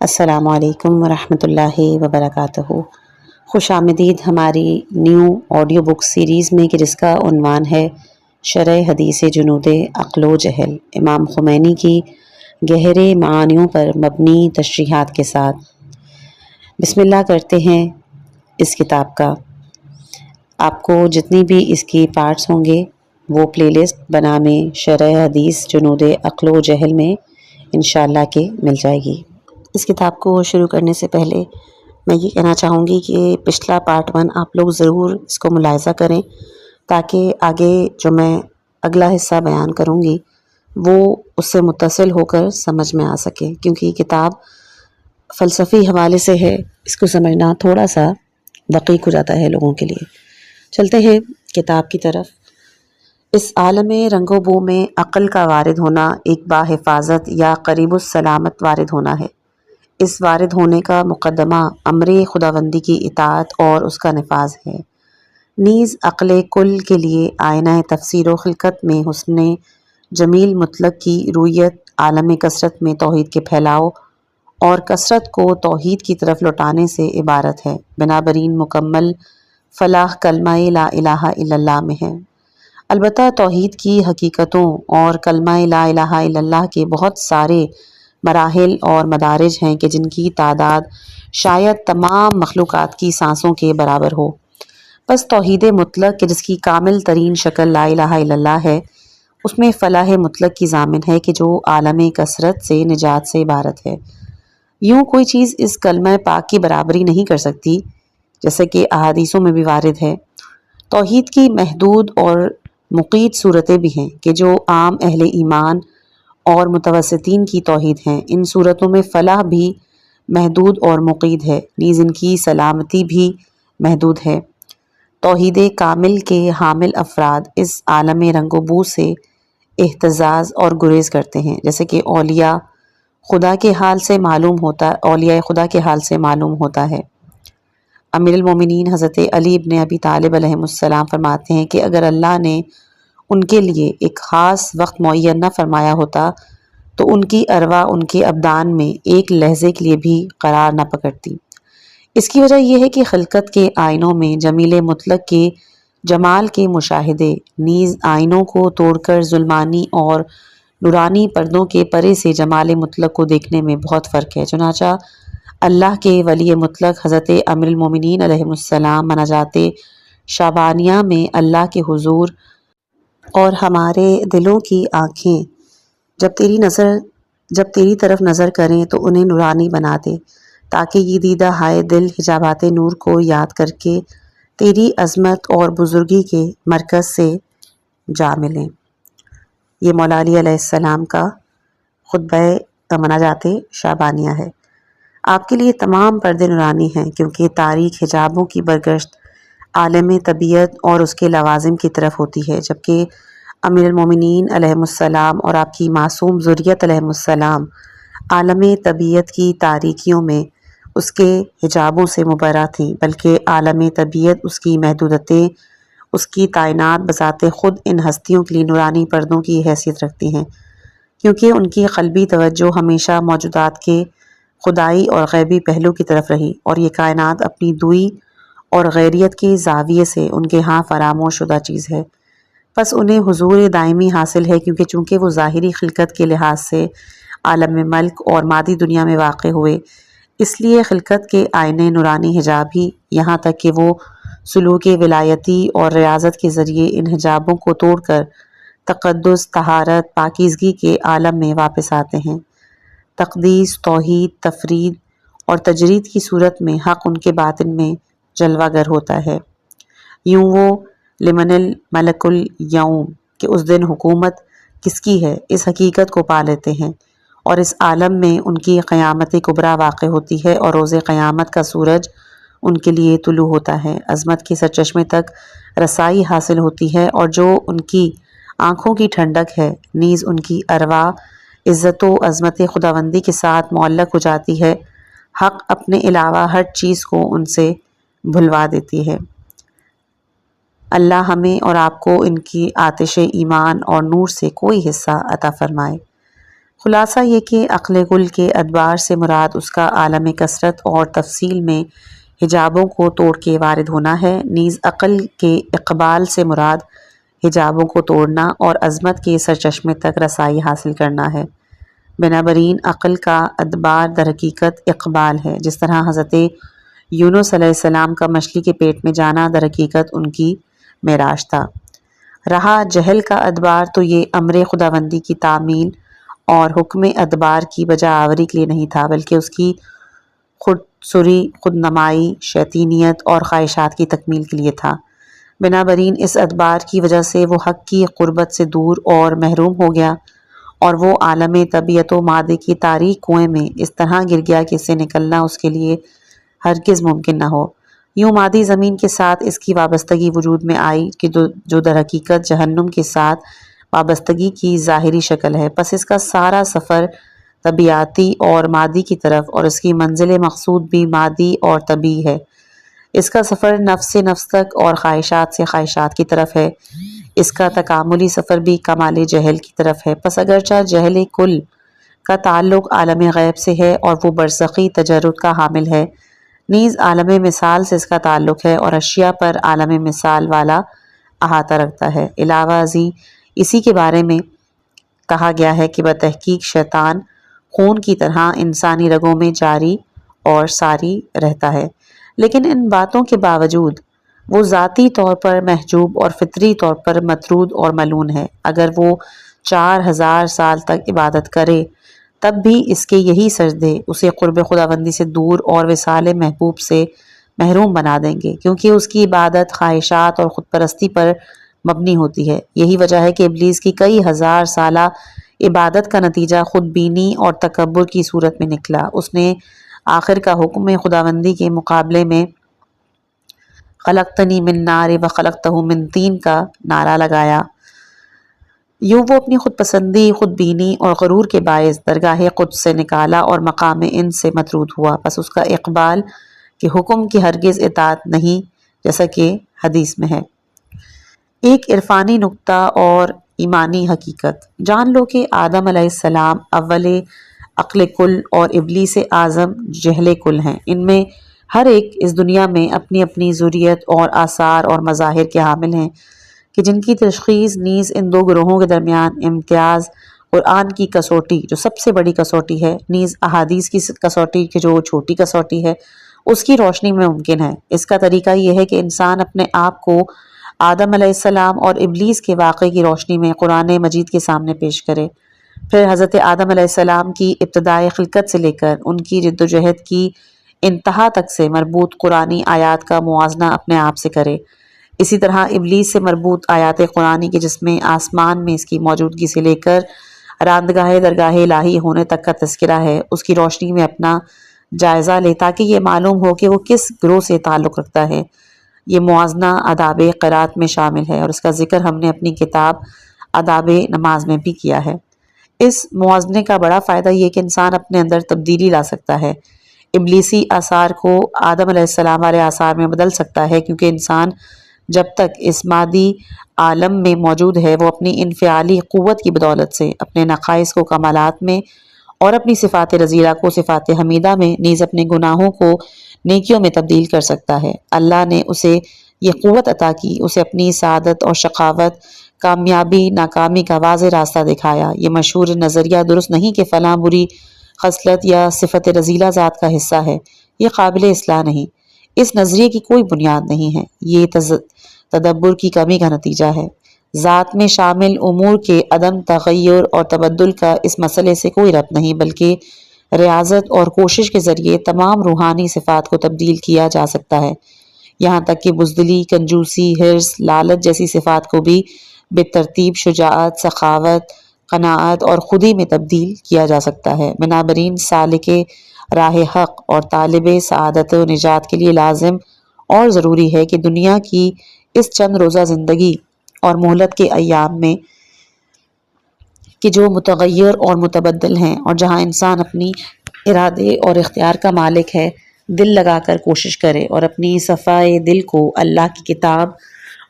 السلام علیکم ورحمۃ اللہ وبرکاتہ۔ خوش آمدید ہماری نیو آڈیو بک سیریز میں کہ جس کا عنوان ہے شرح حدیث جنود عقل و جہل، امام خمینی کی گہرے معانیوں پر مبنی تشریحات کے ساتھ۔ بسم اللہ کرتے ہیں اس کتاب کا۔ آپ کو جتنی بھی اس کی پارٹس ہوں گے وہ پلے لسٹ بنا میں شرح حدیث جنود عقل و جہل میں انشاءاللہ کے مل جائے گی۔ اس کتاب کو شروع کرنے سے پہلے میں یہ کہنا چاہوں گی کہ پچھلا پارٹ 1 آپ لوگ ضرور اس کو ملاحظہ کریں تاکہ آگے جو میں اگلا حصہ بیان کروں گی وہ اس سے متصل ہو کر سمجھ میں آ سکے، کیونکہ یہ کتاب فلسفی حوالے سے ہے، اس کو سمجھنا تھوڑا سا دقیق ہو جاتا ہے لوگوں کے لیے۔ چلتے ہیں کتاب کی طرف۔ اس عالم رنگ و بو میں عقل کا وارد ہونا ایک باحفاظت یا قریب السلامت وارد ہونا ہے۔ اس وارد ہونے کا مقدمہ امر خداوندی کی اطاعت اور اس کا نفاذ ہے، نیز عقل کل کے لیے آئینہ تفسیر و خلقت میں حسن جمیل مطلق کی رویت، عالم کثرت میں توحید کے پھیلاؤ اور کثرت کو توحید کی طرف لوٹانے سے عبارت ہے۔ بنابراین مکمل فلاح کلمہ لا الہ الا اللہ میں ہے۔ البتہ توحید کی حقیقتوں اور کلمہ لا الہ الا اللہ کے بہت سارے مراحل اور مدارج ہیں کہ جن کی تعداد شاید تمام مخلوقات کی سانسوں کے برابر ہو۔ بس توحید مطلق کہ جس کی کامل ترین شکل لا الہ الا اللہ ہے، اس میں فلاح مطلق کی ضامن ہے کہ جو عالم کثرت سے نجات سے عبارت ہے۔ یوں کوئی چیز اس کلمہ پاک کی برابری نہیں کر سکتی، جیسے کہ احادیثوں میں بھی وارد ہے۔ توحید کی محدود اور مقید صورتیں بھی ہیں کہ جو عام اہل ایمان اور متوسطین کی توحید ہیں۔ ان صورتوں میں فلاح بھی محدود اور مقید ہے، نیز ان کی سلامتی بھی محدود ہے۔ توحید کامل کے حامل افراد اس عالم رنگ و بو سے احتزاز اور گریز کرتے ہیں، جیسے کہ اولیاء خدا کے حال سے معلوم ہوتا ہے۔ امیر المومنین حضرت علی ابن ابی طالب علیہ السلام فرماتے ہیں کہ اگر اللہ نے ان کے لیے ایک خاص وقت معین نہ فرمایا ہوتا تو ان کی ارواح ان کے ابدان میں ایک لحظے کے لیے بھی قرار نہ پکڑتی۔ اس کی وجہ یہ ہے کہ خلقت کے آئینوں میں جمیل مطلق کے جمال کے مشاہدے، نیز آئینوں کو توڑ کر ظلمانی اور نورانی پردوں کے پرے سے جمال مطلق کو دیکھنے میں بہت فرق ہے۔ چنانچہ اللہ کے ولی مطلق حضرت امیر المومنین علیہ السلام مناجات شعبانیہ میں اللہ کے حضور اور ہمارے دلوں کی آنکھیں جب تیری طرف نظر کریں تو انہیں نورانی بنا دے، تاکہ یہ دیدہ ہائے دل حجابات نور کو یاد کر کے تیری عظمت اور بزرگی کے مرکز سے جا ملیں۔ یہ مولا علی علیہ السلام کا خطبہ مناجات شعبانیہ ہے۔ آپ کے لیے تمام پردے نورانی ہیں، کیونکہ تاریک حجابوں کی برگشت عالم طبیعت اور اس کے لوازم کی طرف ہوتی ہے، جبکہ امیر المومنین علیہ السلام اور آپ کی معصوم ذریت علیہ السلام عالم طبیعت کی تاریکیوں میں اس کے حجابوں سے مبرہ تھیں، بلکہ عالم طبیعت، اس کی محدودتیں، اس کی تعینات بذات خود ان ہستیوں کے لیے نورانی پردوں کی حیثیت رکھتی ہیں، کیونکہ ان کی قلبی توجہ ہمیشہ موجودات کے خدائی اور غیبی پہلو کی طرف رہی، اور یہ کائنات اپنی دوئی اور غیریت کے زاویے سے ان کے ہاں فراموش شدہ چیز ہے۔ پس انہیں حضور دائمی حاصل ہے، کیونکہ چونکہ وہ ظاہری خلقت کے لحاظ سے عالم ملک اور مادی دنیا میں واقع ہوئے، اس لیے خلقت کے آئینے نورانی حجاب ہی، یہاں تک کہ وہ سلوک ولایتی اور ریاضت کے ذریعے ان حجابوں کو توڑ کر تقدس، طہارت، پاکیزگی کے عالم میں واپس آتے ہیں۔ تقدیس، توحید، تفرید اور تجرید کی صورت میں حق ان کے باطن میں جلوہ گر ہوتا ہے۔ یوں وہ لمن الملک الیوم کہ اس دن حکومت کس کی ہے، اس حقیقت کو پا لیتے ہیں، اور اس عالم میں ان کی قیامت کبریٰ واقع ہوتی ہے، اور روز قیامت کا سورج ان کے لیے طلوع ہوتا ہے۔ عظمت کے سرچشمے تک رسائی حاصل ہوتی ہے، اور جو ان کی آنکھوں کی ٹھنڈک ہے، نیز ان کی ارواح عزت و عظمت خداوندی کے ساتھ معلق ہو جاتی ہے۔ حق اپنے علاوہ ہر چیز کو ان سے بھلوا دیتی ہے۔ اللہ ہمیں اور آپ کو ان کی آتش ایمان اور نور سے کوئی حصہ عطا فرمائے۔ خلاصہ یہ کہ عقل کل کے ادبار سے مراد اس کا عالم کثرت اور تفصیل میں حجابوں کو توڑ کے وارد ہونا ہے، نیز عقل کے اقبال سے مراد حجابوں کو توڑنا اور عظمت کے سرچشمے تک رسائی حاصل کرنا ہے۔ بنابراین عقل کا ادبار در حقیقت اقبال ہے، جس طرح حضرت یونس علیہ السلام کا مچھلی کے پیٹ میں جانا در حقیقت ان کی معراج تھا۔ رہا جہل کا ادبار تو یہ امر خداوندی کی تعمیل اور حکم ادبار کی بجا آوری کے لیے نہیں تھا، بلکہ اس کی خود سری، خود نمائی، شیطینیت اور خواہشات کی تکمیل کے لیے تھا۔ بنابراین اس ادبار کی وجہ سے وہ حق کی قربت سے دور اور محروم ہو گیا، اور وہ عالم طبیعت و مادے کی تاریک کنویں میں اس طرح گر گیا کہ اس سے نکلنا اس کے لیے ہرگز ممکن نہ ہو۔ یوں مادی زمین کے ساتھ اس کی وابستگی وجود میں آئی کہ جو در حقیقت جہنم کے ساتھ وابستگی کی ظاہری شکل ہے۔ پس اس کا سارا سفر طبیعتی اور مادی کی طرف، اور اس کی منزل مقصود بھی مادی اور طبیعی ہے۔ اس کا سفر نفس سے نفس تک اور خواہشات سے خواہشات کی طرف ہے۔ اس کا تکاملی سفر بھی کمال جہل کی طرف ہے۔ پس اگرچہ جہل کل کا تعلق عالم غیب سے ہے اور وہ برزخی تجرد کا حامل ہے، نیز عالم مثال سے اس کا تعلق ہے اور اشیاء پر عالم مثال والا احاطہ رکھتا ہے۔ علاوہ ازیں اسی کے بارے میں کہا گیا ہے کہ بتحقیق شیطان خون کی طرح انسانی رگوں میں جاری اور ساری رہتا ہے، لیکن ان باتوں کے باوجود وہ ذاتی طور پر محجوب اور فطری طور پر مطرود اور ملعون ہے۔ اگر وہ 4000 سال تک عبادت کرے تب بھی اس کے یہی سجدے اسے قرب خداوندی سے دور اور وصال محبوب سے محروم بنا دیں گے، کیونکہ اس کی عبادت خواہشات اور خود پرستی پر مبنی ہوتی ہے۔ یہی وجہ ہے کہ ابلیس کی کئی ہزار سالہ عبادت کا نتیجہ خود بینی اور تکبر کی صورت میں نکلا۔ اس نے آخر کا حکم خداوندی کے مقابلے میں خلقتنی من نار و خلقتہ من طین کا نعرہ لگایا۔ یوں وہ اپنی خود پسندی، خود بینی اور غرور کے باعث درگاہ قدس سے نکالا اور مقام ان سے مطرود ہوا۔ پس اس کا اقبال کہ حکم کی ہرگز اطاعت نہیں، جیسا کہ حدیث میں ہے۔ ایک عرفانی نکتہ اور ایمانی حقیقت۔ جان لو کہ آدم علیہ السلام اول عقل کل اور ابلیس اعظم جہل کل ہیں۔ ان میں ہر ایک اس دنیا میں اپنی اپنی ذریت اور آثار اور مظاہر کے حامل ہیں کہ جن کی تشخیص نیز ان دو گروہوں کے درمیان امتیاز قرآن کی کسوٹی جو سب سے بڑی کسوٹی ہے، نیز احادیث کی کسوٹی کی جو چھوٹی کسوٹی ہے، اس کی روشنی میں ممکن ہے۔ اس کا طریقہ یہ ہے کہ انسان اپنے آپ کو آدم علیہ السلام اور ابلیس کے واقعے کی روشنی میں قرآن مجید کے سامنے پیش کرے، پھر حضرت آدم علیہ السلام کی ابتدائی خلقت سے لے کر ان کی جد و جہد کی انتہا تک سے مربوط قرآنی آیات کا موازنہ اپنے آپ سے کرے۔ اسی طرح ابلیس سے مربوط آیات قرآنی کے جس میں آسمان میں اس کی موجودگی سے لے کر راندگاہ درگاہ الہی ہونے تک کا تذکرہ ہے، اس کی روشنی میں اپنا جائزہ لے تاکہ یہ معلوم ہو کہ وہ کس گروہ سے تعلق رکھتا ہے۔ یہ موازنہ آداب قرات میں شامل ہے اور اس کا ذکر ہم نے اپنی کتاب آداب نماز میں بھی کیا ہے۔ اس موازنے کا بڑا فائدہ یہ کہ انسان اپنے اندر تبدیلی لا سکتا ہے، ابلیسی آثار کو آدم علیہ السلام والے آثار میں بدل سکتا ہے، کیونکہ انسان جب تک اس مادی عالم میں موجود ہے وہ اپنی انفعالی قوت کی بدولت سے اپنے نقائص کو کمالات میں اور اپنی صفات رضیلہ کو صفات حمیدہ میں، نیز اپنے گناہوں کو نیکیوں میں تبدیل کر سکتا ہے۔ اللہ نے اسے یہ قوت عطا کی، اسے اپنی سعادت اور شقاوت، کامیابی ناکامی کا واضح راستہ دکھایا۔ یہ مشہور نظریہ درست نہیں کہ فلاں بری خصلت یا صفت رضیلہ ذات کا حصہ ہے، یہ قابل اصلاح نہیں۔ اس نظریے کی کوئی بنیاد نہیں ہے، یہ تدبر کی کمی کا نتیجہ ہے۔ ذات میں شامل امور کے عدم تغیر اور تبدل کا اس مسئلے سے کوئی ربط نہیں، بلکہ ریاضت اور کوشش کے ذریعے تمام روحانی صفات کو تبدیل کیا جا سکتا ہے، یہاں تک کہ بزدلی، کنجوسی، حرص، لالچ جیسی صفات کو بھی بالترتیب شجاعت، سخاوت، قناعت اور خودی میں تبدیل کیا جا سکتا ہے۔ بنابراین سالک راہ حق اور طالب سعادت و نجات کے لیے لازم اور ضروری ہے کہ دنیا کی اس چند روزہ زندگی اور مہلت کے ایام میں کہ جو متغیر اور متبدل ہیں اور جہاں انسان اپنی ارادے اور اختیار کا مالک ہے، دل لگا کر کوشش کرے اور اپنی صفائے دل کو اللہ کی کتاب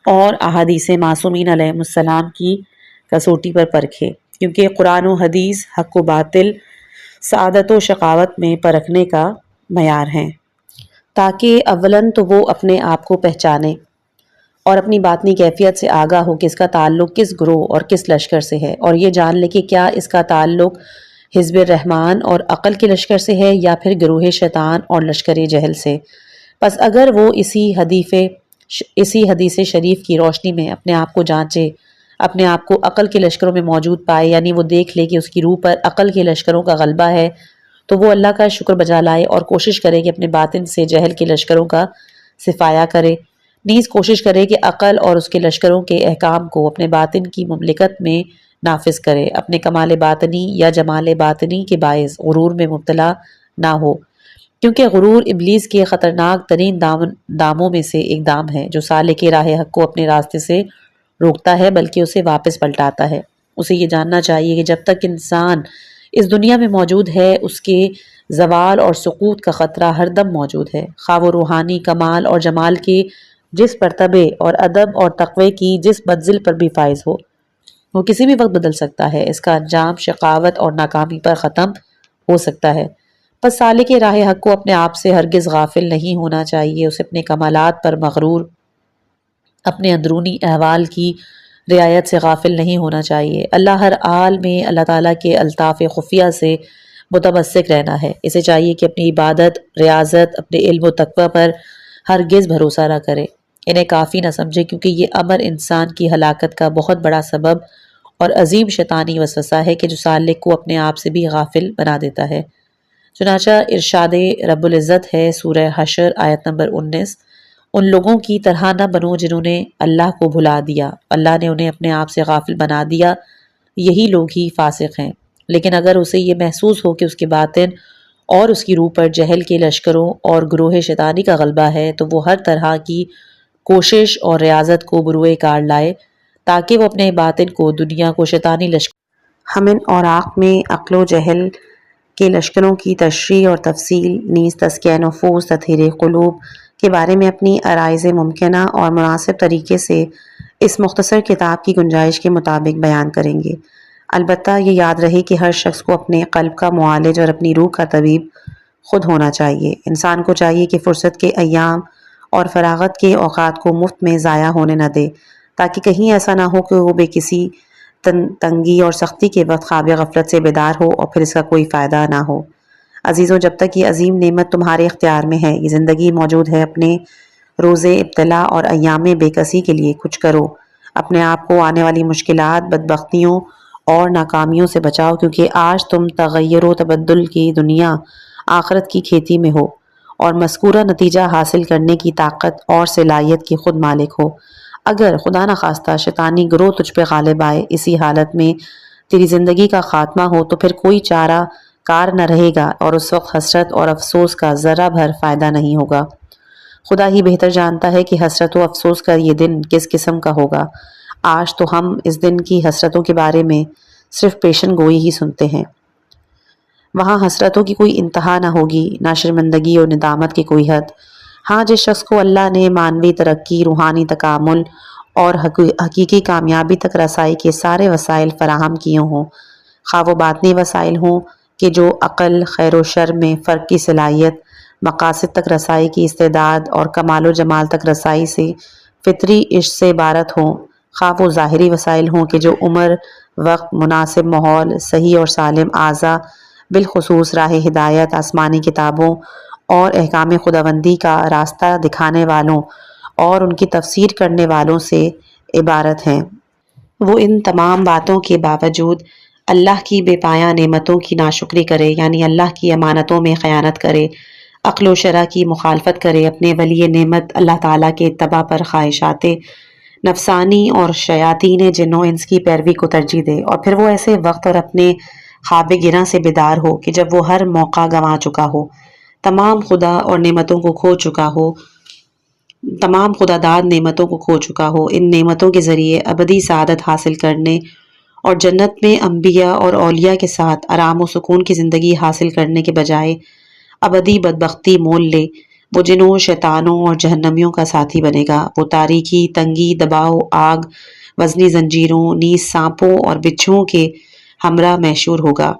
اور احادیث معصومین علیہ السلام کی کسوٹی پر پرکھے۔ کیونکہ قرآن و حدیث حق و باطل، سعادت و شقاوت میں پرکھنے کا معیار ہیں، تاکہ اولاً تو وہ اپنے آپ کو پہچانے اور اپنی باطنی کیفیت سے آگاہ ہو کہ اس کا تعلق کس گروہ اور کس لشکر سے ہے، اور یہ جان لے کہ کیا اس کا تعلق حزب الرحمن اور عقل کے لشکر سے ہے یا پھر گروہ شیطان اور لشکر جہل سے۔ پس اگر وہ اسی حدیث شریف کی روشنی میں اپنے آپ کو جانچے، اپنے آپ کو عقل کے لشکروں میں موجود پائے، یعنی وہ دیکھ لے کہ اس کی روح پر عقل کے لشکروں کا غلبہ ہے، تو وہ اللہ کا شکر بجا لائے اور کوشش کرے کہ اپنے باطن سے جہل کے لشکروں کا صفایا کرے، نیز کوشش کرے کہ عقل اور اس کے لشکروں کے احکام کو اپنے باطن کی مملکت میں نافذ کرے، اپنے کمال باطنی یا جمال باطنی کے باعث غرور میں مبتلا نہ ہو، کیونکہ غرور ابلیس کے خطرناک ترین داموں میں سے ایک دام ہے جو سالک راہ حق کو اپنے راستے سے روکتا ہے بلکہ اسے واپس پلٹاتا ہے۔ اسے یہ جاننا چاہیے کہ جب تک انسان اس دنیا میں موجود ہے اس کے زوال اور سقوط کا خطرہ ہر دم موجود ہے، خواہ وہ روحانی کمال اور جمال کے جس مرتبے اور ادب اور تقوی کی جس منزل پر بھی فائز ہو، وہ کسی بھی وقت بدل سکتا ہے، اس کا انجام شقاوت اور ناکامی پر ختم ہو سکتا ہے۔ پس سالک راہ حق کو اپنے آپ سے ہرگز غافل نہیں ہونا چاہیے، اسے اپنے کمالات پر مغرور، اپنے اندرونی احوال کی رعایت سے غافل نہیں ہونا چاہیے۔ اللہ ہر حال میں اللہ تعالیٰ کے الطاف خفیہ سے متمسک رہنا ہے، اسے چاہیے کہ اپنی عبادت، ریاضت، اپنے علم و تقوی پر ہرگز بھروسہ نہ کرے، انہیں کافی نہ سمجھے، کیونکہ یہ امر انسان کی ہلاکت کا بہت بڑا سبب اور عظیم شیطانی وسوسہ ہے کہ جو سالک کو اپنے آپ سے بھی غافل بنا دیتا ہے۔ چنانچہ ارشاد رب العزت ہے سورہ حشر آیت نمبر 19، ان لوگوں کی طرح نہ بنو جنہوں نے اللہ کو بھلا دیا، اللہ نے انہیں اپنے آپ سے غافل بنا دیا، یہی لوگ ہی فاسق ہیں۔ لیکن اگر اسے یہ محسوس ہو کہ اس کے باطن اور اس کی روح پر جہل کے لشکروں اور گروہ شیطانی کا غلبہ ہے، تو وہ ہر طرح کی کوشش اور ریاضت کو بروئے کار لائے تاکہ وہ اپنے باطن کو دنیا کو شیطانی لشکر ہمن اور آنکھ میں عقل و جہل کے لشکروں کی تشریح اور تفصیل، نیز تزکیہ نفوس، تطہیر قلوب کے بارے میں اپنی آرائز ممکنہ اور مناسب طریقے سے اس مختصر کتاب کی گنجائش کے مطابق بیان کریں گے۔ البتہ یہ یاد رہے کہ ہر شخص کو اپنے قلب کا معالج اور اپنی روح کا طبیب خود ہونا چاہیے۔ انسان کو چاہیے کہ فرصت کے ایام اور فراغت کے اوقات کو مفت میں ضائع ہونے نہ دے، تاکہ کہیں ایسا نہ ہو کہ وہ بے کسی تنگی اور سختی کے وقت خواب غفلت سے بیدار ہو اور پھر اس کا کوئی فائدہ نہ ہو۔ عزیزوں، جب تک یہ عظیم نعمت تمہارے اختیار میں ہے، یہ زندگی موجود ہے، اپنے روز ابتلا اور ایام بے کسی کے لیے کچھ کرو، اپنے آپ کو آنے والی مشکلات، بدبختیوں اور ناکامیوں سے بچاؤ، کیونکہ آج تم تغیر و تبدل کی دنیا آخرت کی کھیتی میں ہو اور مذکورہ نتیجہ حاصل کرنے کی طاقت اور صلاحیت کی خود مالک ہو۔ اگر خدا نخواستہ شیطانی گروہ تجھ پہ غالب آئے، اسی حالت میں تیری زندگی کا خاتمہ ہو، تو پھر کوئی چارہ کار نہ رہے گا اور اس وقت حسرت اور افسوس کا ذرہ بھر فائدہ نہیں ہوگا۔ خدا ہی بہتر جانتا ہے کہ حسرت و افسوس کا یہ دن کس قسم کا ہوگا۔ آج تو ہم اس دن کی حسرتوں کے بارے میں صرف پیشن گوئی ہی سنتے ہیں۔ وہاں حسرتوں کی کوئی انتہا نہ ہوگی، نہ شرمندگی اور ندامت کی کوئی حد۔ ہاں، جس شخص کو اللہ نے معنوی ترقی، روحانی تکامل اور حقیقی کامیابی تک رسائی کے سارے وسائل فراہم کیے ہوں، خواہ وہ باطنی وسائل ہوں کہ جو عقل، خیر و شر میں فرق کی صلاحیت، مقاصد تک رسائی کی استعداد اور کمال و جمال تک رسائی سے فطری عشق سے عبارت ہوں، خواہ وہ ظاہری وسائل ہوں کہ جو عمر، وقت، مناسب ماحول، صحیح اور سالم اعضاء، بالخصوص راہ ہدایت، آسمانی کتابوں اور احکام خداوندی کا راستہ دکھانے والوں اور ان کی تفسیر کرنے والوں سے عبارت ہیں۔ وہ ان تمام باتوں کے باوجود اللہ کی بے پایہ نعمتوں کی ناشکری کرے، یعنی اللہ کی امانتوں میں خیانت کرے، عقل و شرع کی مخالفت کرے، اپنے ولی نعمت اللہ تعالیٰ کے اتباع پر خواہشات نفسانی اور شیاطین جن و انس کی پیروی کو ترجیح دے، اور پھر وہ ایسے وقت اور اپنے خواب گراں سے بیدار ہو کہ جب وہ ہر موقع گنوا چکا ہو، تمام خدا اور نعمتوں کو کھو چکا ہو، تمام خدا داد نعمتوں کو کھو چکا ہو، ان نعمتوں کے ذریعے ابدی سعادت حاصل کرنے اور جنت میں انبیاء اور اولیاء کے ساتھ آرام و سکون کی زندگی حاصل کرنے کے بجائے ابدی بدبختی مول لے، وہ جنوں، شیطانوں اور جہنمیوں کا ساتھی بنے گا۔ وہ تاریکی، تنگی، دباؤ، آگ، وزنی زنجیروں، نیز سانپوں اور بچھوؤں کے ہمراہ محشور ہوگا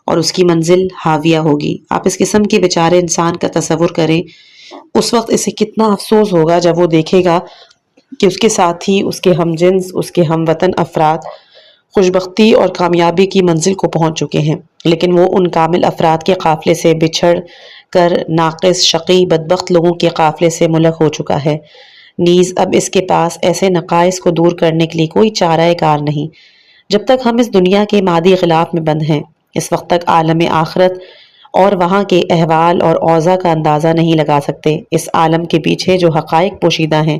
اور اس کی منزل حاویہ ہوگی۔ آپ اس قسم کے بیچارے انسان کا تصور کریں، اس وقت اسے کتنا افسوس ہوگا جب وہ دیکھے گا کہ اس کے ساتھی، اس کے ہم جنس، اس کے ہم وطن افراد خوشبختی اور کامیابی کی منزل کو پہنچ چکے ہیں، لیکن وہ ان کامل افراد کے قافلے سے بچھڑ کر ناقص، شقی، بدبخت لوگوں کے قافلے سے ملحق ہو چکا ہے۔ نیز اب اس کے پاس ایسے نقائص کو دور کرنے کے لیے کوئی چارہ کار نہیں۔ جب تک ہم اس دنیا کے مادی غلاف میں بند ہیں، اس وقت تک عالم آخرت اور وہاں کے احوال اور اوضاع کا اندازہ نہیں لگا سکتے۔ اس عالم کے پیچھے جو حقائق پوشیدہ ہیں،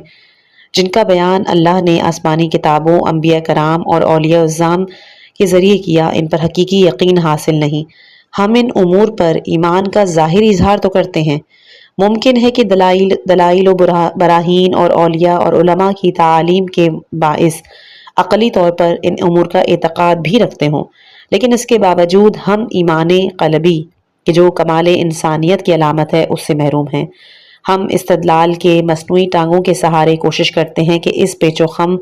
جن کا بیان اللہ نے آسمانی کتابوں، انبیاء کرام اور اولیاء العظام کے ذریعے کیا، ان پر حقیقی یقین حاصل نہیں۔ ہم ان امور پر ایمان کا ظاہری اظہار تو کرتے ہیں، ممکن ہے کہ دلائل و براہین اور اولیاء اور علماء کی تعالیم کے باعث عقلی طور پر ان امور کا اعتقاد بھی رکھتے ہوں، لیکن اس کے باوجود ہم ایمان قلبی کہ جو کمال انسانیت کی علامت ہے اس سے محروم ہیں۔ ہم استدلال کے مصنوعی ٹانگوں کے سہارے کوشش کرتے ہیں کہ اس پیچ و خم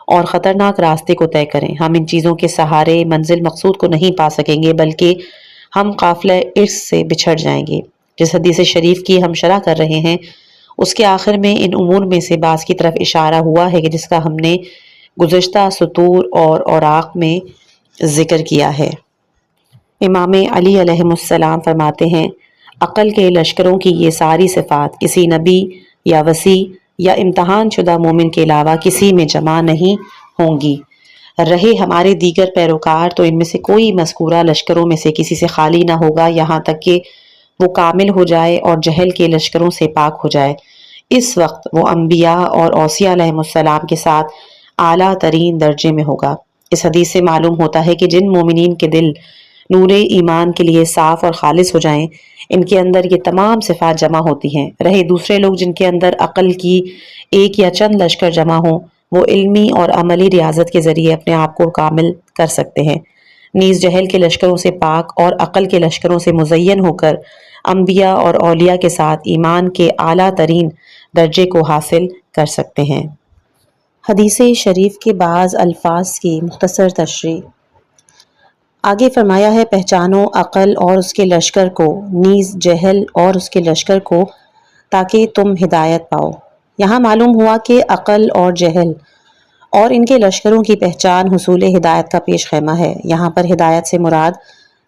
اور خطرناک راستے کو طے کریں۔ ہم ان چیزوں کے سہارے منزل مقصود کو نہیں پا سکیں گے، بلکہ ہم قافلہ عرش سے بچھڑ جائیں گے۔ جس حدیث شریف کی ہم شرح کر رہے ہیں، اس کے آخر میں ان امور میں سے بعض کی طرف اشارہ ہوا ہے کہ جس کا ہم نے گزشتہ سطور اور اوراق میں ذکر کیا ہے۔ امام علی علیہ السلام فرماتے ہیں، عقل کے لشکروں کی یہ ساری صفات کسی نبی یا وصی یا امتحان شدہ مومن کے علاوہ کسی میں جمع نہیں ہوں گی۔ رہے ہمارے دیگر پیروکار تو ان میں سے کوئی مذکورہ لشکروں میں سے کسی سے خالی نہ ہوگا، یہاں تک کہ وہ کامل ہو جائے اور جہل کے لشکروں سے پاک ہو جائے۔ اس وقت وہ انبیاء اور اوصیاء علیہ السلام کے ساتھ اعلیٰ ترین درجے میں ہوگا۔ اس حدیث سے معلوم ہوتا ہے کہ جن مومنین کے دل نور ایمان کے لیے صاف اور خالص ہو جائیں، ان کے اندر یہ تمام صفات جمع ہوتی ہیں۔ رہے دوسرے لوگ جن کے اندر عقل کی ایک یا چند لشکر جمع ہوں، وہ علمی اور عملی ریاضت کے ذریعے اپنے آپ کو کامل کر سکتے ہیں۔ نیز جہل کے لشکروں سے پاک اور عقل کے لشکروں سے مزین ہو کر انبیاء اور اولیاء کے ساتھ ایمان کے اعلیٰ ترین درجے کو حاصل کر سکتے ہیں۔ حدیث شریف کے بعض الفاظ کی مختصر تشریح۔ آگے فرمایا ہے، پہچانو عقل اور اس کے لشکر کو، نیز جہل اور اس کے لشکر کو، تاکہ تم ہدایت پاؤ۔ یہاں معلوم ہوا کہ عقل اور جہل اور ان کے لشکروں کی پہچان حصول ہدایت کا پیش خیمہ ہے۔ یہاں پر ہدایت سے مراد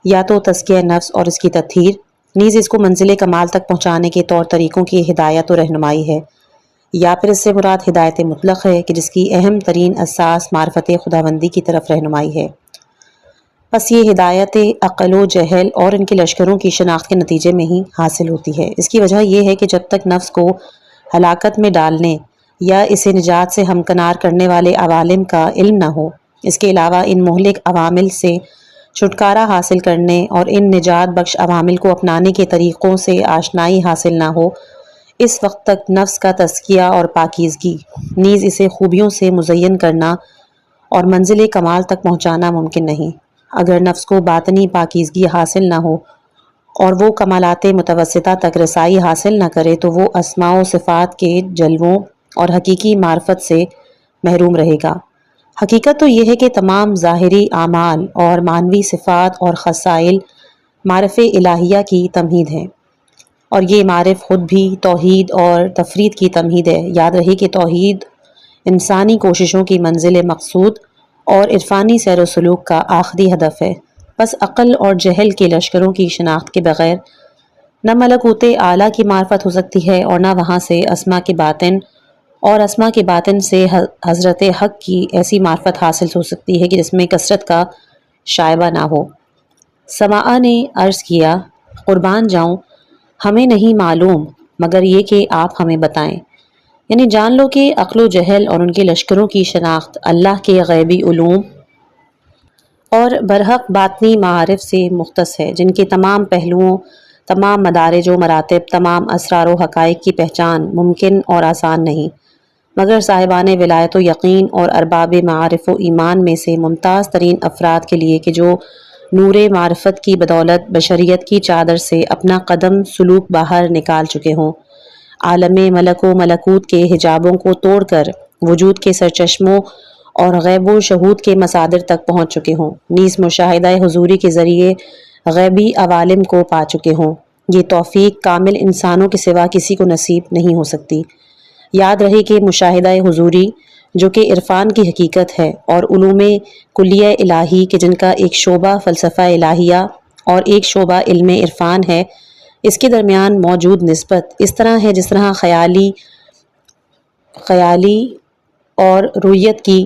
یا تو تزکیہ نفس اور اس کی تطہیر، نیز اس کو منزل کمال تک پہنچانے کے طور طریقوں کی ہدایت و رہنمائی ہے، یا پھر اس سے مراد ہدایت مطلق ہے کہ جس کی اہم ترین اساس معرفت خداوندی کی طرف رہنمائی ہے۔ بس یہ ہدایت عقل و جہل اور ان کے لشکروں کی شناخت کے نتیجے میں ہی حاصل ہوتی ہے۔ اس کی وجہ یہ ہے کہ جب تک نفس کو ہلاکت میں ڈالنے یا اسے نجات سے ہمکنار کرنے والے عوالم کا علم نہ ہو، اس کے علاوہ ان مہلک عوامل سے چھٹکارا حاصل کرنے اور ان نجات بخش عوامل کو اپنانے کے طریقوں سے آشنائی حاصل نہ ہو، اس وقت تک نفس کا تزکیہ اور پاکیزگی، نیز اسے خوبیوں سے مزین کرنا اور منزل کمال تک پہنچانا ممکن نہیں۔ اگر نفس کو باطنی پاکیزگی حاصل نہ ہو اور وہ کمالات متوسطہ تک رسائی حاصل نہ کرے تو وہ اسماء و صفات کے جلووں اور حقیقی معرفت سے محروم رہے گا۔ حقیقت تو یہ ہے کہ تمام ظاہری اعمال اور معنوی صفات اور خصائل معرف الہیہ کی تمہید ہیں، اور یہ معرف خود بھی توحید اور تفرید کی تمہید ہے۔ یاد رہے کہ توحید انسانی کوششوں کی منزل مقصود اور عرفانی سیر و سلوک کا آخری ہدف ہے۔ بس عقل اور جہل کے لشکروں کی شناخت کے بغیر نہ ملکوت اعلیٰ کی معرفت ہو سکتی ہے اور نہ وہاں سے اسماء کے باطن اور اسماء کے باطن سے حضرت حق کی ایسی معرفت حاصل ہو سکتی ہے کہ جس میں کثرت کا شائبہ نہ ہو۔ سماع نے عرض کیا، قربان جاؤں، ہمیں نہیں معلوم مگر یہ کہ آپ ہمیں بتائیں۔ یعنی جان لو کہ عقل و جہل اور ان کے لشکروں کی شناخت اللہ کے غیبی علوم اور برحق باطنی معارف سے مختص ہے، جن کے تمام پہلوؤں، تمام مدارج و مراتب، تمام اسرار و حقائق کی پہچان ممکن اور آسان نہیں، مگر صاحبان ولایت و یقین اور ارباب معارف و ایمان میں سے ممتاز ترین افراد کے لیے کہ جو نور معرفت کی بدولت بشریت کی چادر سے اپنا قدم سلوک باہر نکال چکے ہوں، عالم ملک و ملکوت کے حجابوں کو توڑ کر وجود کے سرچشموں اور غیب و شہود کے مصادر تک پہنچ چکے ہوں، نیز مشاہدہ حضوری کے ذریعے غیبی عوالم کو پا چکے ہوں۔ یہ توفیق کامل انسانوں کے سوا کسی کو نصیب نہیں ہو سکتی۔ یاد رہے کہ مشاہدہ حضوری جو کہ عرفان کی حقیقت ہے اور علوم کلیہ الہی کے جن کا ایک شعبہ فلسفہ الہیہ اور ایک شعبہ علم عرفان ہے، اس کے درمیان موجود نسبت اس طرح ہے جس طرح خیالی اور رویت کی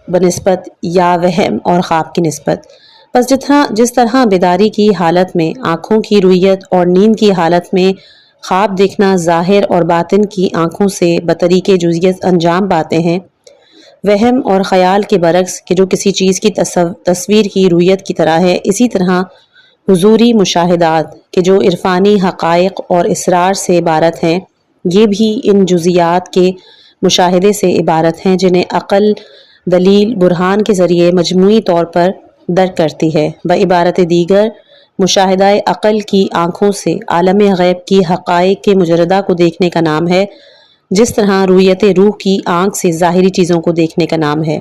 بنسبت یا وہم اور خواب کی نسبت۔ بس جس طرح بیداری کی حالت میں آنکھوں کی رویت اور نیند کی حالت میں خواب دیکھنا ظاہر اور باطن کی آنکھوں سے بطریق جزئیت انجام پاتے ہیں، وہم اور خیال کے برعکس کہ جو کسی چیز کی تصویر کی رویت کی طرح ہے، اسی طرح حضوری مشاہدات کہ جو عرفانی حقائق اور اسرار سے عبارت ہیں، یہ بھی ان جزئیات کے مشاہدے سے عبارت ہیں جنہیں عقل دلیل برہان کے ذریعے مجموعی طور پر درک کرتی ہے۔ بعبارت دیگر مشاہدہ عقل کی آنکھوں سے عالم غیب کی حقائق کے مجردہ کو دیکھنے کا نام ہے، جس طرح رویت روح کی آنکھ سے ظاہری چیزوں کو دیکھنے کا نام ہے۔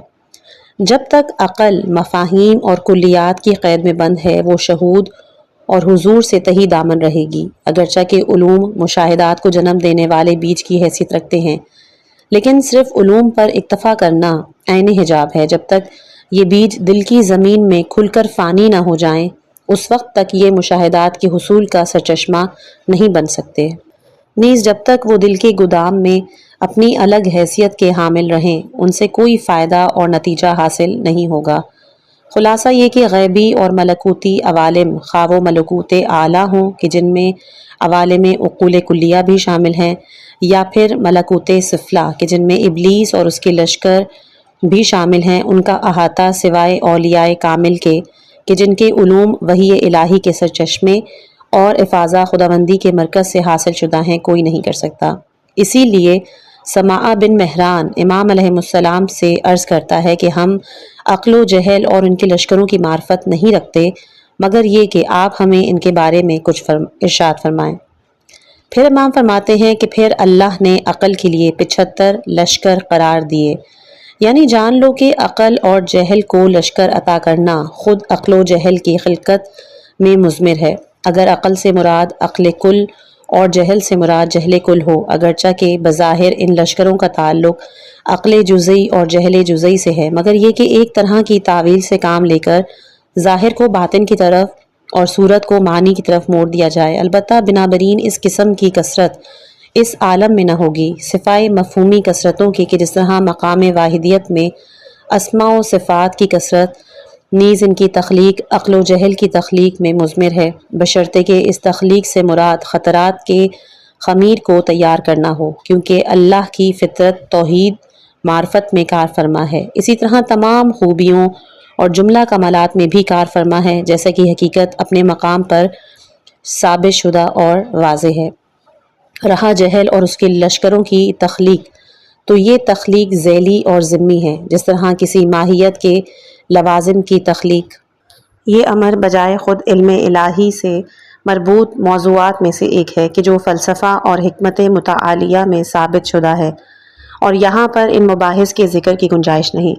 جب تک عقل مفاہیم اور کلیات کی قید میں بند ہے، وہ شہود اور حضور سے تہی دامن رہے گی، اگرچہ کہ علوم مشاہدات کو جنم دینے والے بیج کی حیثیت رکھتے ہیں، لیکن صرف علوم پر اکتفا کرنا عین حجاب ہے۔ جب تک یہ بیج دل کی زمین میں کھل کر فانی نہ ہو جائیں، اس وقت تک یہ مشاہدات کے حصول کا سرچشمہ نہیں بن سکتے۔ نیز جب تک وہ دل کے گودام میں اپنی الگ حیثیت کے حامل رہیں، ان سے کوئی فائدہ اور نتیجہ حاصل نہیں ہوگا۔ خلاصہ یہ کہ غیبی اور ملکوتی عوالم خواہ و ملکوت اعلیٰ ہوں کہ جن میں عوالم عقول کلیہ بھی شامل ہیں، یا پھر ملکوت سفلی کہ جن میں ابلیس اور اس کے لشکر بھی شامل ہیں، ان کا احاطہ سوائے اولیاء کامل کے کہ جن کے علوم وحی الہی کے سرچشمے اور افاضہ خداوندی کے مرکز سے حاصل شدہ ہیں، کوئی نہیں کر سکتا۔ اسی لیے سماع بن مہران امام علیہ السلام سے عرض کرتا ہے کہ ہم عقل و جہل اور ان کے لشکروں کی معرفت نہیں رکھتے، مگر یہ کہ آپ ہمیں ان کے بارے میں کچھ ارشاد فرمائیں۔ پھر امام فرماتے ہیں کہ پھر اللہ نے عقل کے لیے 75 لشکر قرار دیے، یعنی جان لو کہ عقل اور جہل کو لشکر عطا کرنا خود عقل و جہل کی خلقت میں مضمر ہے۔ اگر عقل سے مراد عقل کل اور جہل سے مراد جہل کل ہو، اگرچہ کہ بظاہر ان لشکروں کا تعلق عقل جزئی اور جہل جزئی سے ہے، مگر یہ کہ ایک طرح کی تعویل سے کام لے کر ظاہر کو باطن کی طرف اور صورت کو معنی کی طرف موڑ دیا جائے۔ البتہ بنابراین اس قسم کی کثرت اس عالم میں نہ ہوگی، سفائے مفہومی کثرتوں کی کہ جس طرح مقام واحدیت میں اسماء و صفات کی کثرت، نیز ان کی تخلیق عقل و جہل کی تخلیق میں مضمر ہے، بشرطے کہ اس تخلیق سے مراد خطرات کے خمیر کو تیار کرنا ہو، کیونکہ اللہ کی فطرت توحید معرفت میں کار فرما ہے، اسی طرح تمام خوبیوں اور جملہ کمالات میں بھی کار فرما ہے، جیسا کہ حقیقت اپنے مقام پر ثابت شدہ اور واضح ہے۔ رہا جہل اور اس کے لشکروں کی تخلیق، تو یہ تخلیق ذیلی اور ضمنی ہے، جس طرح کسی ماہیت کے لوازم کی تخلیق۔ یہ امر بجائے خود علم الہی سے مربوط موضوعات میں سے ایک ہے کہ جو فلسفہ اور حکمت متعالیہ میں ثابت شدہ ہے، اور یہاں پر ان مباحث کے ذکر کی گنجائش نہیں۔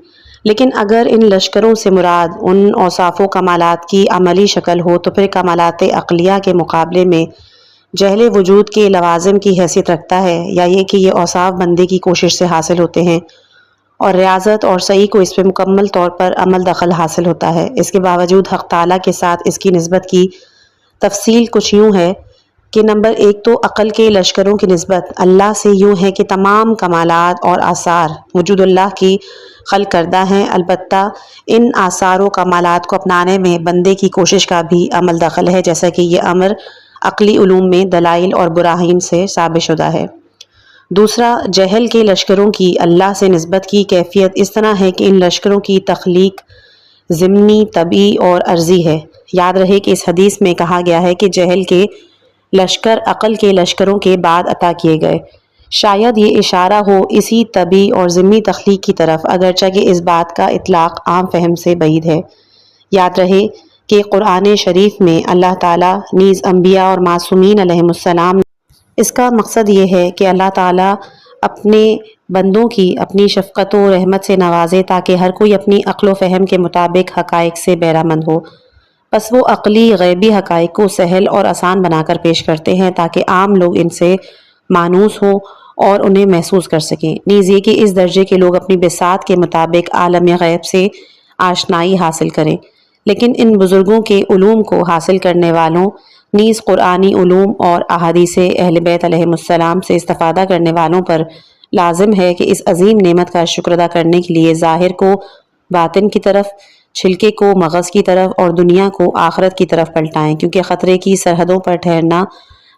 لیکن اگر ان لشکروں سے مراد ان اوصاف و کمالات کی عملی شکل ہو تو پھر کمالات عقلیہ کے مقابلے میں جہل وجود کے لوازم کی حیثیت رکھتا ہے، یا یہ کہ یہ اوصاف بندے کی کوشش سے حاصل ہوتے ہیں اور ریاضت اور سعی کو اس پہ مکمل طور پر عمل دخل حاصل ہوتا ہے۔ اس کے باوجود حق تعالیٰ کے ساتھ اس کی نسبت کی تفصیل کچھ یوں ہے کہ نمبر ایک تو عقل کے لشکروں کی نسبت اللہ سے یوں ہے کہ تمام کمالات اور آثار وجود اللہ کی خلق کردہ ہیں، البتہ ان آثار و کمالات کو اپنانے میں بندے کی کوشش کا بھی عمل دخل ہے، جیسا کہ یہ امر عقلی علوم میں دلائل اور براہین سے ثابت شدہ ہے۔ دوسرا، جہل کے لشکروں کی اللہ سے نسبت کی کیفیت اس طرح ہے کہ ان لشکروں کی تخلیق ضمنی، طبعی اور عرضی ہے۔ یاد رہے کہ اس حدیث میں کہا گیا ہے کہ جہل کے لشکر عقل کے لشکروں کے بعد عطا کیے گئے، شاید یہ اشارہ ہو اسی طبعی اور ضمنی تخلیق کی طرف، اگرچہ کہ اس بات کا اطلاق عام فہم سے بعید ہے۔ یاد رہے کہ قرآن شریف میں اللہ تعالیٰ نیز انبیاء اور معصومین علیہم السلام، اس کا مقصد یہ ہے کہ اللہ تعالیٰ اپنے بندوں کی اپنی شفقت و رحمت سے نوازے تاکہ ہر کوئی اپنی عقل و فہم کے مطابق حقائق سے بہرہ مند ہو۔ بس وہ عقلی غیبی حقائق کو سہل اور آسان بنا کر پیش کرتے ہیں تاکہ عام لوگ ان سے مانوس ہوں اور انہیں محسوس کر سکیں۔ نیز یہ کہ اس درجے کے لوگ اپنی بساط کے مطابق عالم غیب سے آشنائی حاصل کریں۔ لیکن ان بزرگوں کے علوم کو حاصل کرنے والوں نیز قرآنی علوم اور احادیث اہل بیت علیہم السلام سے استفادہ کرنے والوں پر لازم ہے کہ اس عظیم نعمت کا شکر ادا کرنے کے لیے ظاہر کو باطن کی طرف، چھلکے کو مغز کی طرف اور دنیا کو آخرت کی طرف پلٹائیں، کیونکہ خطرے کی سرحدوں پر ٹھہرنا،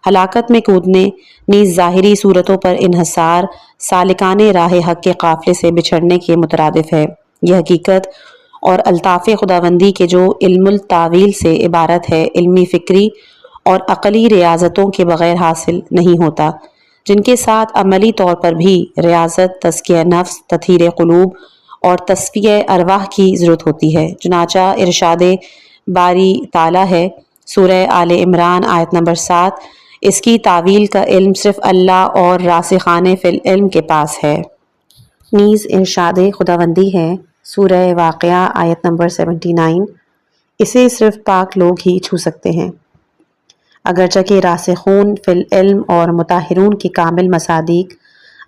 ہلاکت میں کودنے، نیز ظاہری صورتوں پر انحصار سالکان راہ حق کے قافلے سے بچھڑنے کے مترادف ہے۔ یہ حقیقت اور الطاف خداوندی کے جو علم التاویل سے عبارت ہے، علمی فکری اور عقلی ریاضتوں کے بغیر حاصل نہیں ہوتا، جن کے ساتھ عملی طور پر بھی ریاضت، تزکیہ نفس، تطہیر قلوب اور تصفیہ ارواح کی ضرورت ہوتی ہے۔ چنانچہ ارشاد باری تعالیٰ ہے سورہ آل عمران آیت نمبر 7، اس کی تعویل کا علم صرف اللہ اور راسخان فی العلم کے پاس ہے۔ نیز ارشاد خداوندی ہے سورہ واقعہ آیت نمبر 79، اسے صرف پاک لوگ ہی چھو سکتے ہیں۔ اگرچہ کہ راسخون فی العلم اور مطہرون کے کامل مصادیق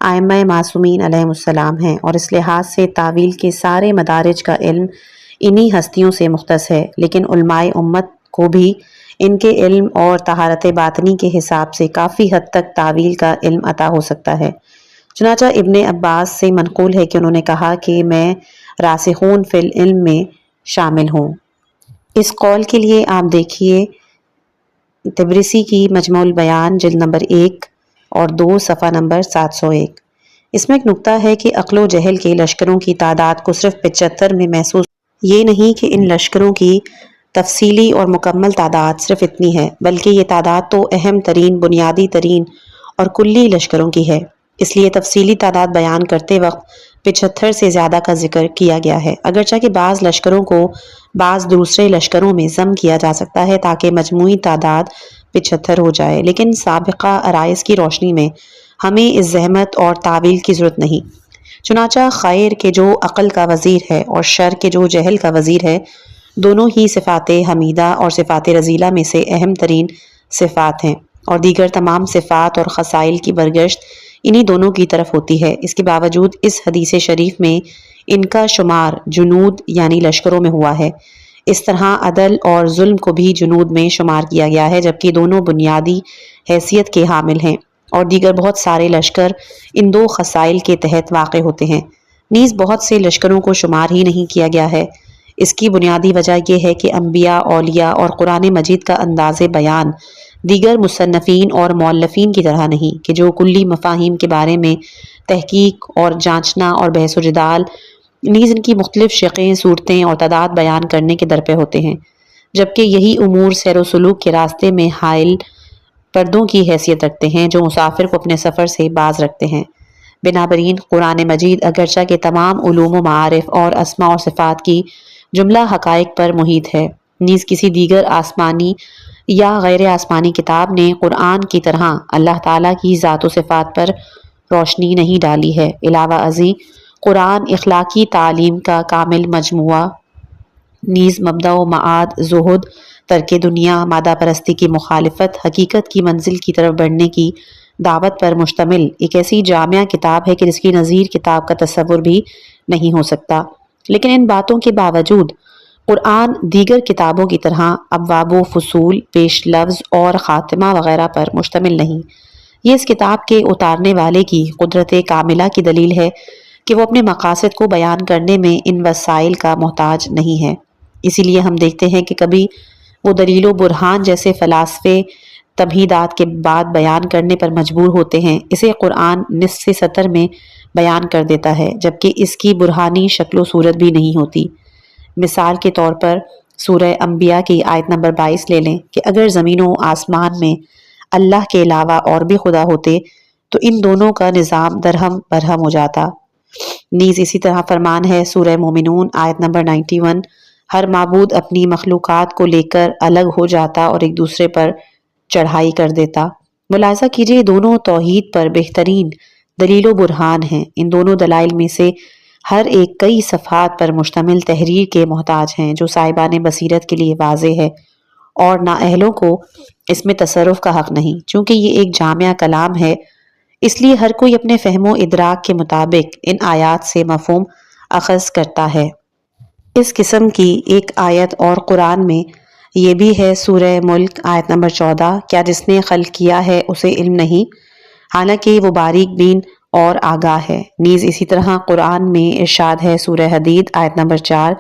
ائمہ معصومین علیہم السلام ہیں، اور اس لحاظ سے تعویل کے سارے مدارج کا علم انہی ہستیوں سے مختص ہے، لیکن علماء امت کو بھی ان کے علم اور طہارت باطنی کے حساب سے کافی حد تک تعویل کا علم عطا ہو سکتا ہے۔ چنانچہ ابن عباس سے منقول ہے کہ انہوں نے کہا کہ میں راسخون فی العلم میں شامل ہوں۔ اس قول کے لیے آپ دیکھیے طبرسی کی مجموع البیان جلد نمبر 1 اور 2 صفحہ نمبر 701۔ اس میں ایک نکتہ ہے کہ عقل و جہل کے لشکروں کی تعداد کو صرف 75 میں محسوس، یہ نہیں کہ ان لشکروں کی تفصیلی اور مکمل تعداد صرف اتنی ہے، بلکہ یہ تعداد تو اہم ترین، بنیادی ترین اور کلی لشکروں کی ہے۔ اس لیے تفصیلی تعداد بیان کرتے وقت 75 سے زیادہ کا ذکر کیا گیا ہے، اگرچہ کہ بعض لشکروں کو بعض دوسرے لشکروں میں ضم کیا جا سکتا ہے تاکہ مجموعی تعداد 75 ہو جائے، لیکن سابقہ عرائض کی روشنی میں ہمیں اس زحمت اور تعویل کی ضرورت نہیں۔ چنانچہ خیر کے جو عقل کا وزیر ہے اور شر کے جو جہل کا وزیر ہے، دونوں ہی صفات حمیدہ اور صفات رذیلہ میں سے اہم ترین صفات ہیں، اور دیگر تمام صفات اور خصائل کی برگشت انہی دونوں کی طرف ہوتی ہے۔ اس کے باوجود اس حدیث شریف میں ان کا شمار جنود یعنی لشکروں میں ہوا ہے۔ اس طرح عدل اور ظلم کو بھی جنود میں شمار کیا گیا ہے، جبکہ دونوں بنیادی حیثیت کے حامل ہیں، اور دیگر بہت سارے لشکر ان دو خصائل کے تحت واقع ہوتے ہیں۔ نیز بہت سے لشکروں کو شمار ہی نہیں کیا گیا ہے۔ اس کی بنیادی وجہ یہ ہے کہ انبیاء، اولیاء اور قرآن مجید کا انداز بیان دیگر مصنفین اور مؤلفین کی طرح نہیں کہ جو کلی مفاہیم کے بارے میں تحقیق اور جانچنا اور بحث و جدال، نیز ان کی مختلف شکلیں، صورتیں اور تعداد بیان کرنے کے درپے ہوتے ہیں، جبکہ یہی امور سیر و سلوک کے راستے میں حائل پردوں کی حیثیت رکھتے ہیں جو مسافر کو اپنے سفر سے باز رکھتے ہیں۔ بنابراین قرآن مجید اگرچہ کہ تمام علوم و معارف اور اسماء اور صفات کی جملہ حقائق پر محیط ہے، نیز کسی دیگر آسمانی یا غیر آسمانی کتاب نے قرآن کی طرح اللہ تعالیٰ کی ذات و صفات پر روشنی نہیں ڈالی ہے۔ علاوہ ازیں قرآن اخلاقی تعلیم کا کامل مجموعہ، نیز مبدأ و معاد، زہد، ترک دنیا، مادہ پرستی کی مخالفت، حقیقت کی منزل کی طرف بڑھنے کی دعوت پر مشتمل ایک ایسی جامع کتاب ہے کہ جس کی نظیر کتاب کا تصور بھی نہیں ہو سکتا۔ لیکن ان باتوں کے باوجود قرآن دیگر کتابوں کی طرح ابواب و فصول، پیش لفظ اور خاتمہ وغیرہ پر مشتمل نہیں۔ یہ اس کتاب کے اتارنے والے کی قدرت کاملہ کی دلیل ہے کہ وہ اپنے مقاصد کو بیان کرنے میں ان وسائل کا محتاج نہیں ہے۔ اسی لیے ہم دیکھتے ہیں کہ کبھی وہ دلیل و برہان جیسے فلاسفے تمہیدات کے بعد بیان کرنے پر مجبور ہوتے ہیں، اسے قرآن نصف سطر میں بیان کر دیتا ہے، جبکہ اس کی برہانی شکل و صورت بھی نہیں ہوتی۔ مثال کے طور پر سورہ انبیاء کی آیت نمبر 22 لے لیں کہ اگر زمین و آسمان میں اللہ کے علاوہ اور بھی خدا ہوتے تو ان دونوں کا نظام درہم برہم ہو جاتا۔ نیز اسی طرح فرمان ہے سورہ مومنون آیت نمبر 91، ہر معبود اپنی مخلوقات کو لے کر الگ ہو جاتا اور ایک دوسرے پر چڑھائی کر دیتا۔ ملاحظہ کیجئے دونوں توحید پر بہترین دلیل و برہان ہیں۔ ان دونوں دلائل میں سے ہر ایک کئی صفحات پر مشتمل تحریر کے محتاج ہیں، جو صاحبان بصیرت کے لیے واضح ہے، اور نااہلوں کو اس میں تصرف کا حق نہیں۔ چونکہ یہ ایک جامع کلام ہے، اس لیے ہر کوئی اپنے فہم و ادراک کے مطابق ان آیات سے مفہوم اخذ کرتا ہے۔ اس قسم کی ایک آیت اور قرآن میں یہ بھی ہے، سورہ ملک آیت نمبر 14، کیا جس نے خلق کیا ہے اسے علم نہیں، حالانکہ وہ باریک بین اور آگاہ ہے۔ نیز اسی طرح قرآن میں ارشاد ہے، سورہ حدید آیت نمبر 4،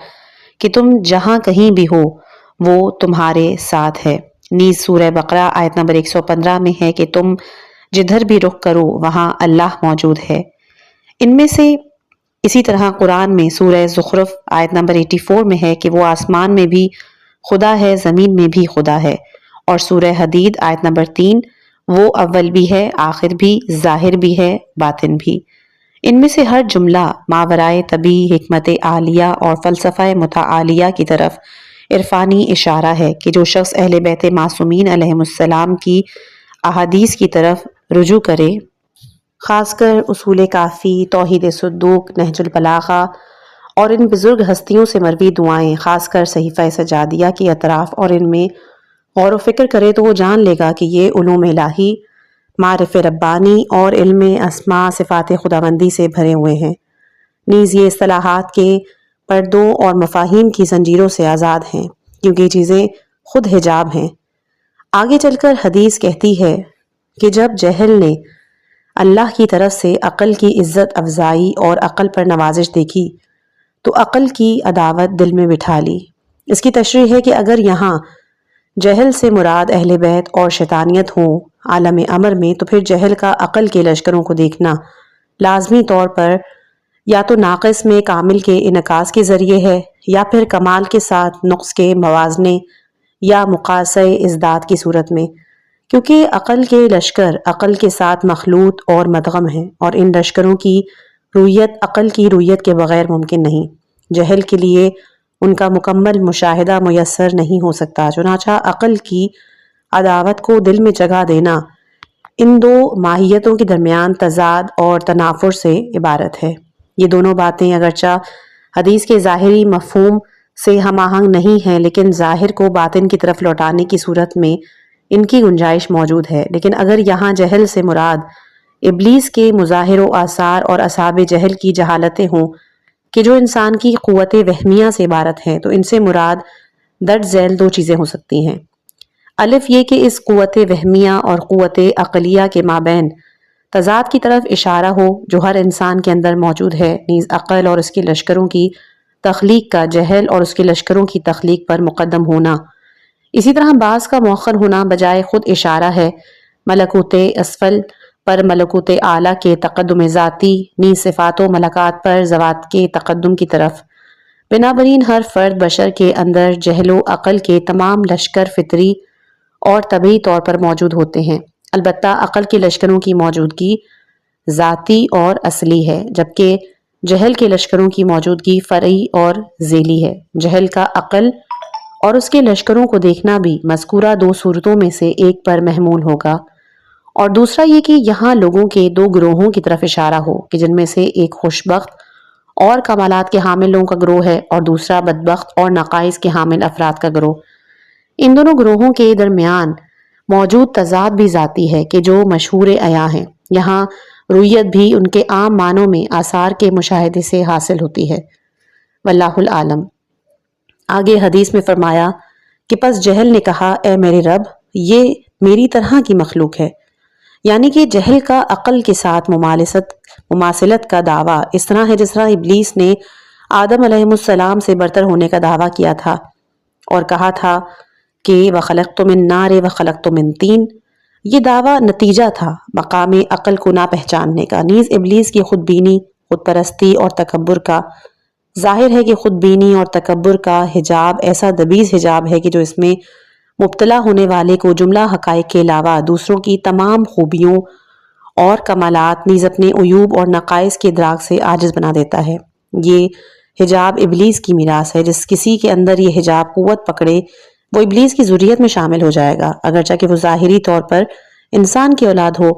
کہ تم جہاں کہیں بھی ہو وہ تمہارے ساتھ ہے۔ نیز سورہ بقرہ آیت نمبر 115 میں ہے کہ تم جدھر بھی رخ کرو وہاں اللہ موجود ہے۔ ان میں سے اسی طرح قرآن میں سورہ زخرف آیت نمبر 84 میں ہے کہ وہ آسمان میں بھی خدا ہے، زمین میں بھی خدا ہے۔ اور سورہ حدید آیت نمبر 3، وہ اول بھی ہے، آخر بھی، ظاہر بھی ہے، باطن بھی۔ ان میں سے ہر جملہ ماورائے طبیع حکمت عالیہ اور فلسفہ متعالیہ کی طرف عرفانی اشارہ ہے کہ جو شخص اہل بیت معصومین علیہم السلام کی احادیث کی طرف رجوع کرے، خاص کر اصول کافی، توحید صدوق، نہج البلاغہ اور ان بزرگ ہستیوں سے مروی دعائیں، خاص کر صحیفہ سجادیہ کی اطراف اور ان میں غور و فکر کرے تو وہ جان لے گا کہ یہ علوم الہی، معرف ربانی اور علم اسماء صفات خداوندی سے بھرے ہوئے ہیں۔ نیز یہ اصطلاحات کے پردوں اور مفاہیم کی زنجیروں سے آزاد ہیں، کیونکہ یہ چیزیں خود حجاب ہیں۔ آگے چل کر حدیث کہتی ہے کہ جب جہل نے اللہ کی طرف سے عقل کی عزت افزائی اور عقل پر نوازش دیکھی تو عقل کی عداوت دل میں بٹھا لی۔ اس کی تشریح ہے کہ اگر یہاں جہل سے مراد اہل بیت اور شیطانیت ہوں عالم امر میں، تو پھر جہل کا عقل کے لشکروں کو دیکھنا لازمی طور پر یا تو ناقص میں کامل کے انعکاس کے ذریعے ہے، یا پھر کمال کے ساتھ نقص کے موازنے یا مقایسہ ازداد کی صورت میں، کیونکہ عقل کے لشکر عقل کے ساتھ مخلوط اور مدغم ہیں، اور ان لشکروں کی رویت عقل کی رویت کے بغیر ممکن نہیں۔ جہل کے لیے ان کا مکمل مشاہدہ میسر نہیں ہو سکتا، چنانچہ عقل کی عداوت کو دل میں جگہ دینا ان دو ماہیتوں کے درمیان تضاد اور تنافر سے عبارت ہے۔ یہ دونوں باتیں اگرچہ حدیث کے ظاہری مفہوم سے ہم آہنگ نہیں ہیں، لیکن ظاہر کو باطن کی طرف لوٹانے کی صورت میں ان کی گنجائش موجود ہے۔ لیکن اگر یہاں جہل سے مراد ابلیس کے مظاہر و آثار اور اصحاب جہل کی جہالتیں ہوں کہ جو انسان کی قوت وہمیہ سے عبارت ہیں، تو ان سے مراد درج ذیل دو چیزیں ہو سکتی ہیں۔ الف یہ کہ اس قوت وہمیہ اور قوت عقلیہ کے مابین تضاد کی طرف اشارہ ہو جو ہر انسان کے اندر موجود ہے، نیز عقل اور اس کے لشکروں کی تخلیق کا جہل اور اس کے لشکروں کی تخلیق پر مقدم ہونا، اسی طرح بعض کا مؤخر ہونا بجائے خود اشارہ ہے ملکوت اسفل پر ملکوت اعلیٰ کے تقدم ذاتی، نیز صفات و ملکات پر ذوات کے تقدم کی طرف۔ بنابراین ہر فرد بشر کے اندر جہل و عقل کے تمام لشکر فطری اور طبعی طور پر موجود ہوتے ہیں، البتہ عقل کے لشکروں کی موجودگی ذاتی اور اصلی ہے، جبکہ جہل کے لشکروں کی موجودگی فرعی اور ذیلی ہے۔ جہل کا عقل اور اس کے لشکروں کو دیکھنا بھی مذکورہ دو صورتوں میں سے ایک پر محمول ہوگا، اور دوسرا یہ کہ یہاں لوگوں کے دو گروہوں کی طرف اشارہ ہو کہ جن میں سے ایک خوش بخت اور کمالات کے حامل لوگوں کا گروہ ہے اور دوسرا بدبخت اور نقائص کے حامل افراد کا گروہ۔ ان دونوں گروہوں کے درمیان موجود تضاد بھی ذاتی ہے کہ جو مشہور عیاں ہیں۔ یہاں رویت بھی ان کے عام معنوں میں آثار کے مشاہدے سے حاصل ہوتی ہے۔ واللہ العالم۔ آگے حدیث میں فرمایا کہ پس جہل نے کہا، اے میرے رب، یہ میری طرح کی مخلوق ہے، یعنی کہ جہل کا عقل کے ساتھ مماثلت کا دعویٰ اس طرح ہے جس طرح ابلیس نے آدم علیہ السلام سے برتر ہونے کا دعویٰ کیا تھا اور کہا تھا کہ وَخَلَقْتُ مِن نَارٍ وَخَلَقْتُ مِن طِینٍ۔ یہ دعویٰ نتیجہ تھا مقام عقل کو نہ پہچاننے کا۔ نیز ابلیس کی خود بینی، خود پرستی اور تکبر کا ظاہر ہے کہ خود بینی اور تکبر کا حجاب ایسا دبیز حجاب ہے کہ جو اس میں مبتلا ہونے والے کو جملہ حقائق کے علاوہ دوسروں کی تمام خوبیوں اور کمالات نیز اپنے عیوب اور نقائص کے ادراک سے عاجز بنا دیتا ہے۔ یہ حجاب ابلیس کی میراث ہے۔ جس کسی کے اندر یہ حجاب قوت پکڑے وہ ابلیس کی ذریت میں شامل ہو جائے گا، اگرچہ کہ وہ ظاہری طور پر انسان کی اولاد ہو،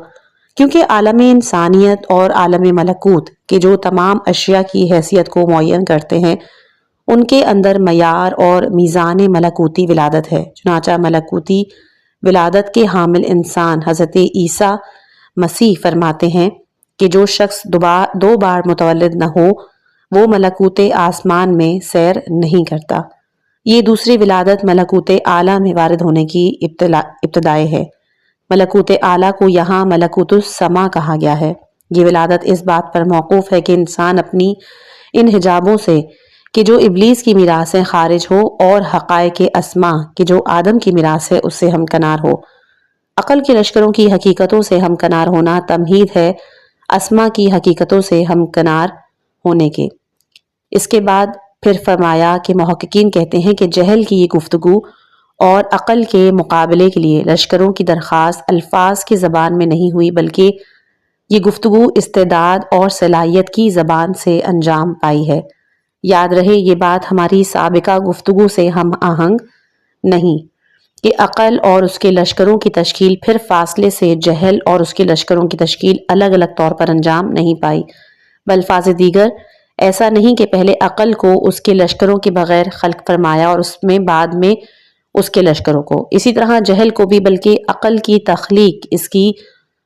کیونکہ عالم انسانیت اور عالم ملکوت کے جو تمام اشیاء کی حیثیت کو معین کرتے ہیں ان کے اندر معیار اور میزان ملکوتی ولادت ہے۔ چنانچہ ملکوتی ولادت کے حامل انسان حضرت عیسیٰ مسیح فرماتے ہیں کہ جو شخص دو بار متولد نہ ہو وہ ملکوت آسمان میں سیر نہیں کرتا۔ یہ دوسری ولادت ملکوت اعلیٰ میں وارد ہونے کی ابتدائے ہے۔ ملکوت اعلیٰ کو یہاں ملکوت السما کہا گیا ہے۔ یہ ولادت اس بات پر موقوف ہے کہ انسان اپنی ان حجابوں سے کہ جو ابلیس کی میراث سے خارج ہو اور حقائق اسماء کہ جو آدم کی میراث ہے اس سے ہمکنار ہو۔ عقل کے لشکروں کی حقیقتوں سے ہمکنار ہونا تمہید ہے اسماء کی حقیقتوں سے ہمکنار ہونے کے۔ اس کے بعد پھر فرمایا کہ محققین کہتے ہیں کہ جہل کی یہ گفتگو اور عقل کے مقابلے کے لیے لشکروں کی درخواست الفاظ کی زبان میں نہیں ہوئی بلکہ یہ گفتگو استعداد اور صلاحیت کی زبان سے انجام پائی ہے۔ یاد رہے یہ بات ہماری سابقہ گفتگو سے ہم آہنگ نہیں کہ عقل اور اس کے لشکروں کی تشکیل پھر فاصلے سے جہل اور اس کے لشکروں کی تشکیل الگ الگ طور پر انجام نہیں پائی۔ بالفاظ دیگر ایسا نہیں کہ پہلے عقل کو اس کے لشکروں کے بغیر خلق فرمایا اور اس میں بعد میں اس کے لشکروں کو، اسی طرح جہل کو بھی، بلکہ عقل کی تخلیق اس کی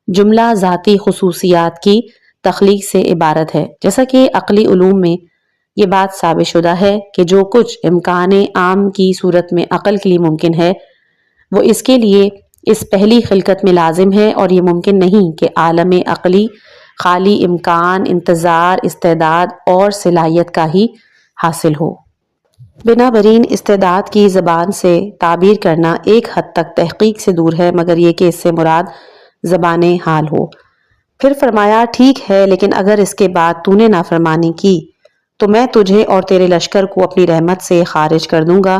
جملہ ذاتی خصوصیات کی تخلیق سے عبارت ہے۔ جیسا کہ عقلی علوم میں یہ بات ثابت شدہ ہے کہ جو کچھ امکان عام کی صورت میں عقل کے لیے ممکن ہے وہ اس کے لیے اس پہلی خلقت میں لازم ہے، اور یہ ممکن نہیں کہ عالم عقلی خالی امکان، انتظار، استعداد اور صلاحیت کا ہی حاصل ہو۔ بنابراین استعداد کی زبان سے تعبیر کرنا ایک حد تک تحقیق سے دور ہے، مگر یہ کہ اس سے مراد زبان حال ہو۔ پھر فرمایا ٹھیک ہے، لیکن اگر اس کے بعد تو نے نافرمانی کی تو میں تجھے اور تیرے لشکر کو اپنی رحمت سے خارج کر دوں گا۔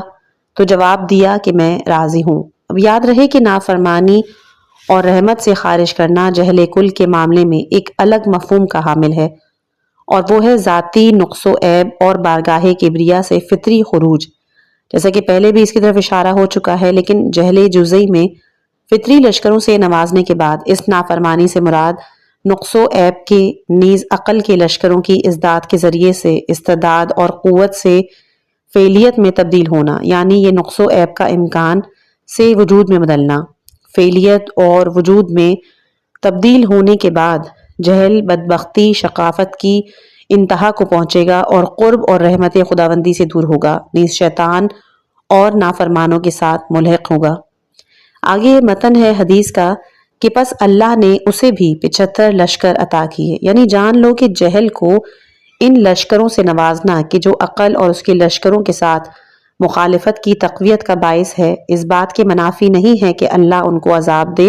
تو جواب دیا کہ میں راضی ہوں۔ اب یاد رہے کہ نافرمانی اور رحمت سے خارج کرنا جہل کل کے معاملے میں ایک الگ مفہوم کا حامل ہے، اور وہ ہے ذاتی نقص و عیب اور بارگاہ کبریا سے فطری خروج۔ جیسا کہ پہلے بھی اس کی طرف اشارہ ہو چکا ہے، لیکن جہل جزئی میں فطری لشکروں سے نوازنے کے بعد اس نافرمانی سے مراد نقص و عیب کے نیز عقل کے لشکروں کی ازداد کے ذریعے سے استعداد اور قوت سے فعلیت میں تبدیل ہونا، یعنی یہ نقص و عیب کا امکان سے وجود میں بدلنا۔ فعلیت اور وجود میں تبدیل ہونے کے بعد جہل، بدبختی، شقاوت کی انتہا کو پہنچے گا اور قرب اور رحمت خداوندی سے دور ہوگا، نیز شیطان اور نافرمانوں کے ساتھ ملحق ہوگا۔ آگے متن ہے حدیث کا کہ پس اللہ نے اسے بھی 75 لشکر عطا کیے، یعنی جان لو کہ جہل کو ان لشکروں سے نوازنا کہ جو عقل اور اس کے لشکروں کے ساتھ مخالفت کی تقویت کا باعث ہے، اس بات کے منافی نہیں ہے کہ اللہ ان کو عذاب دے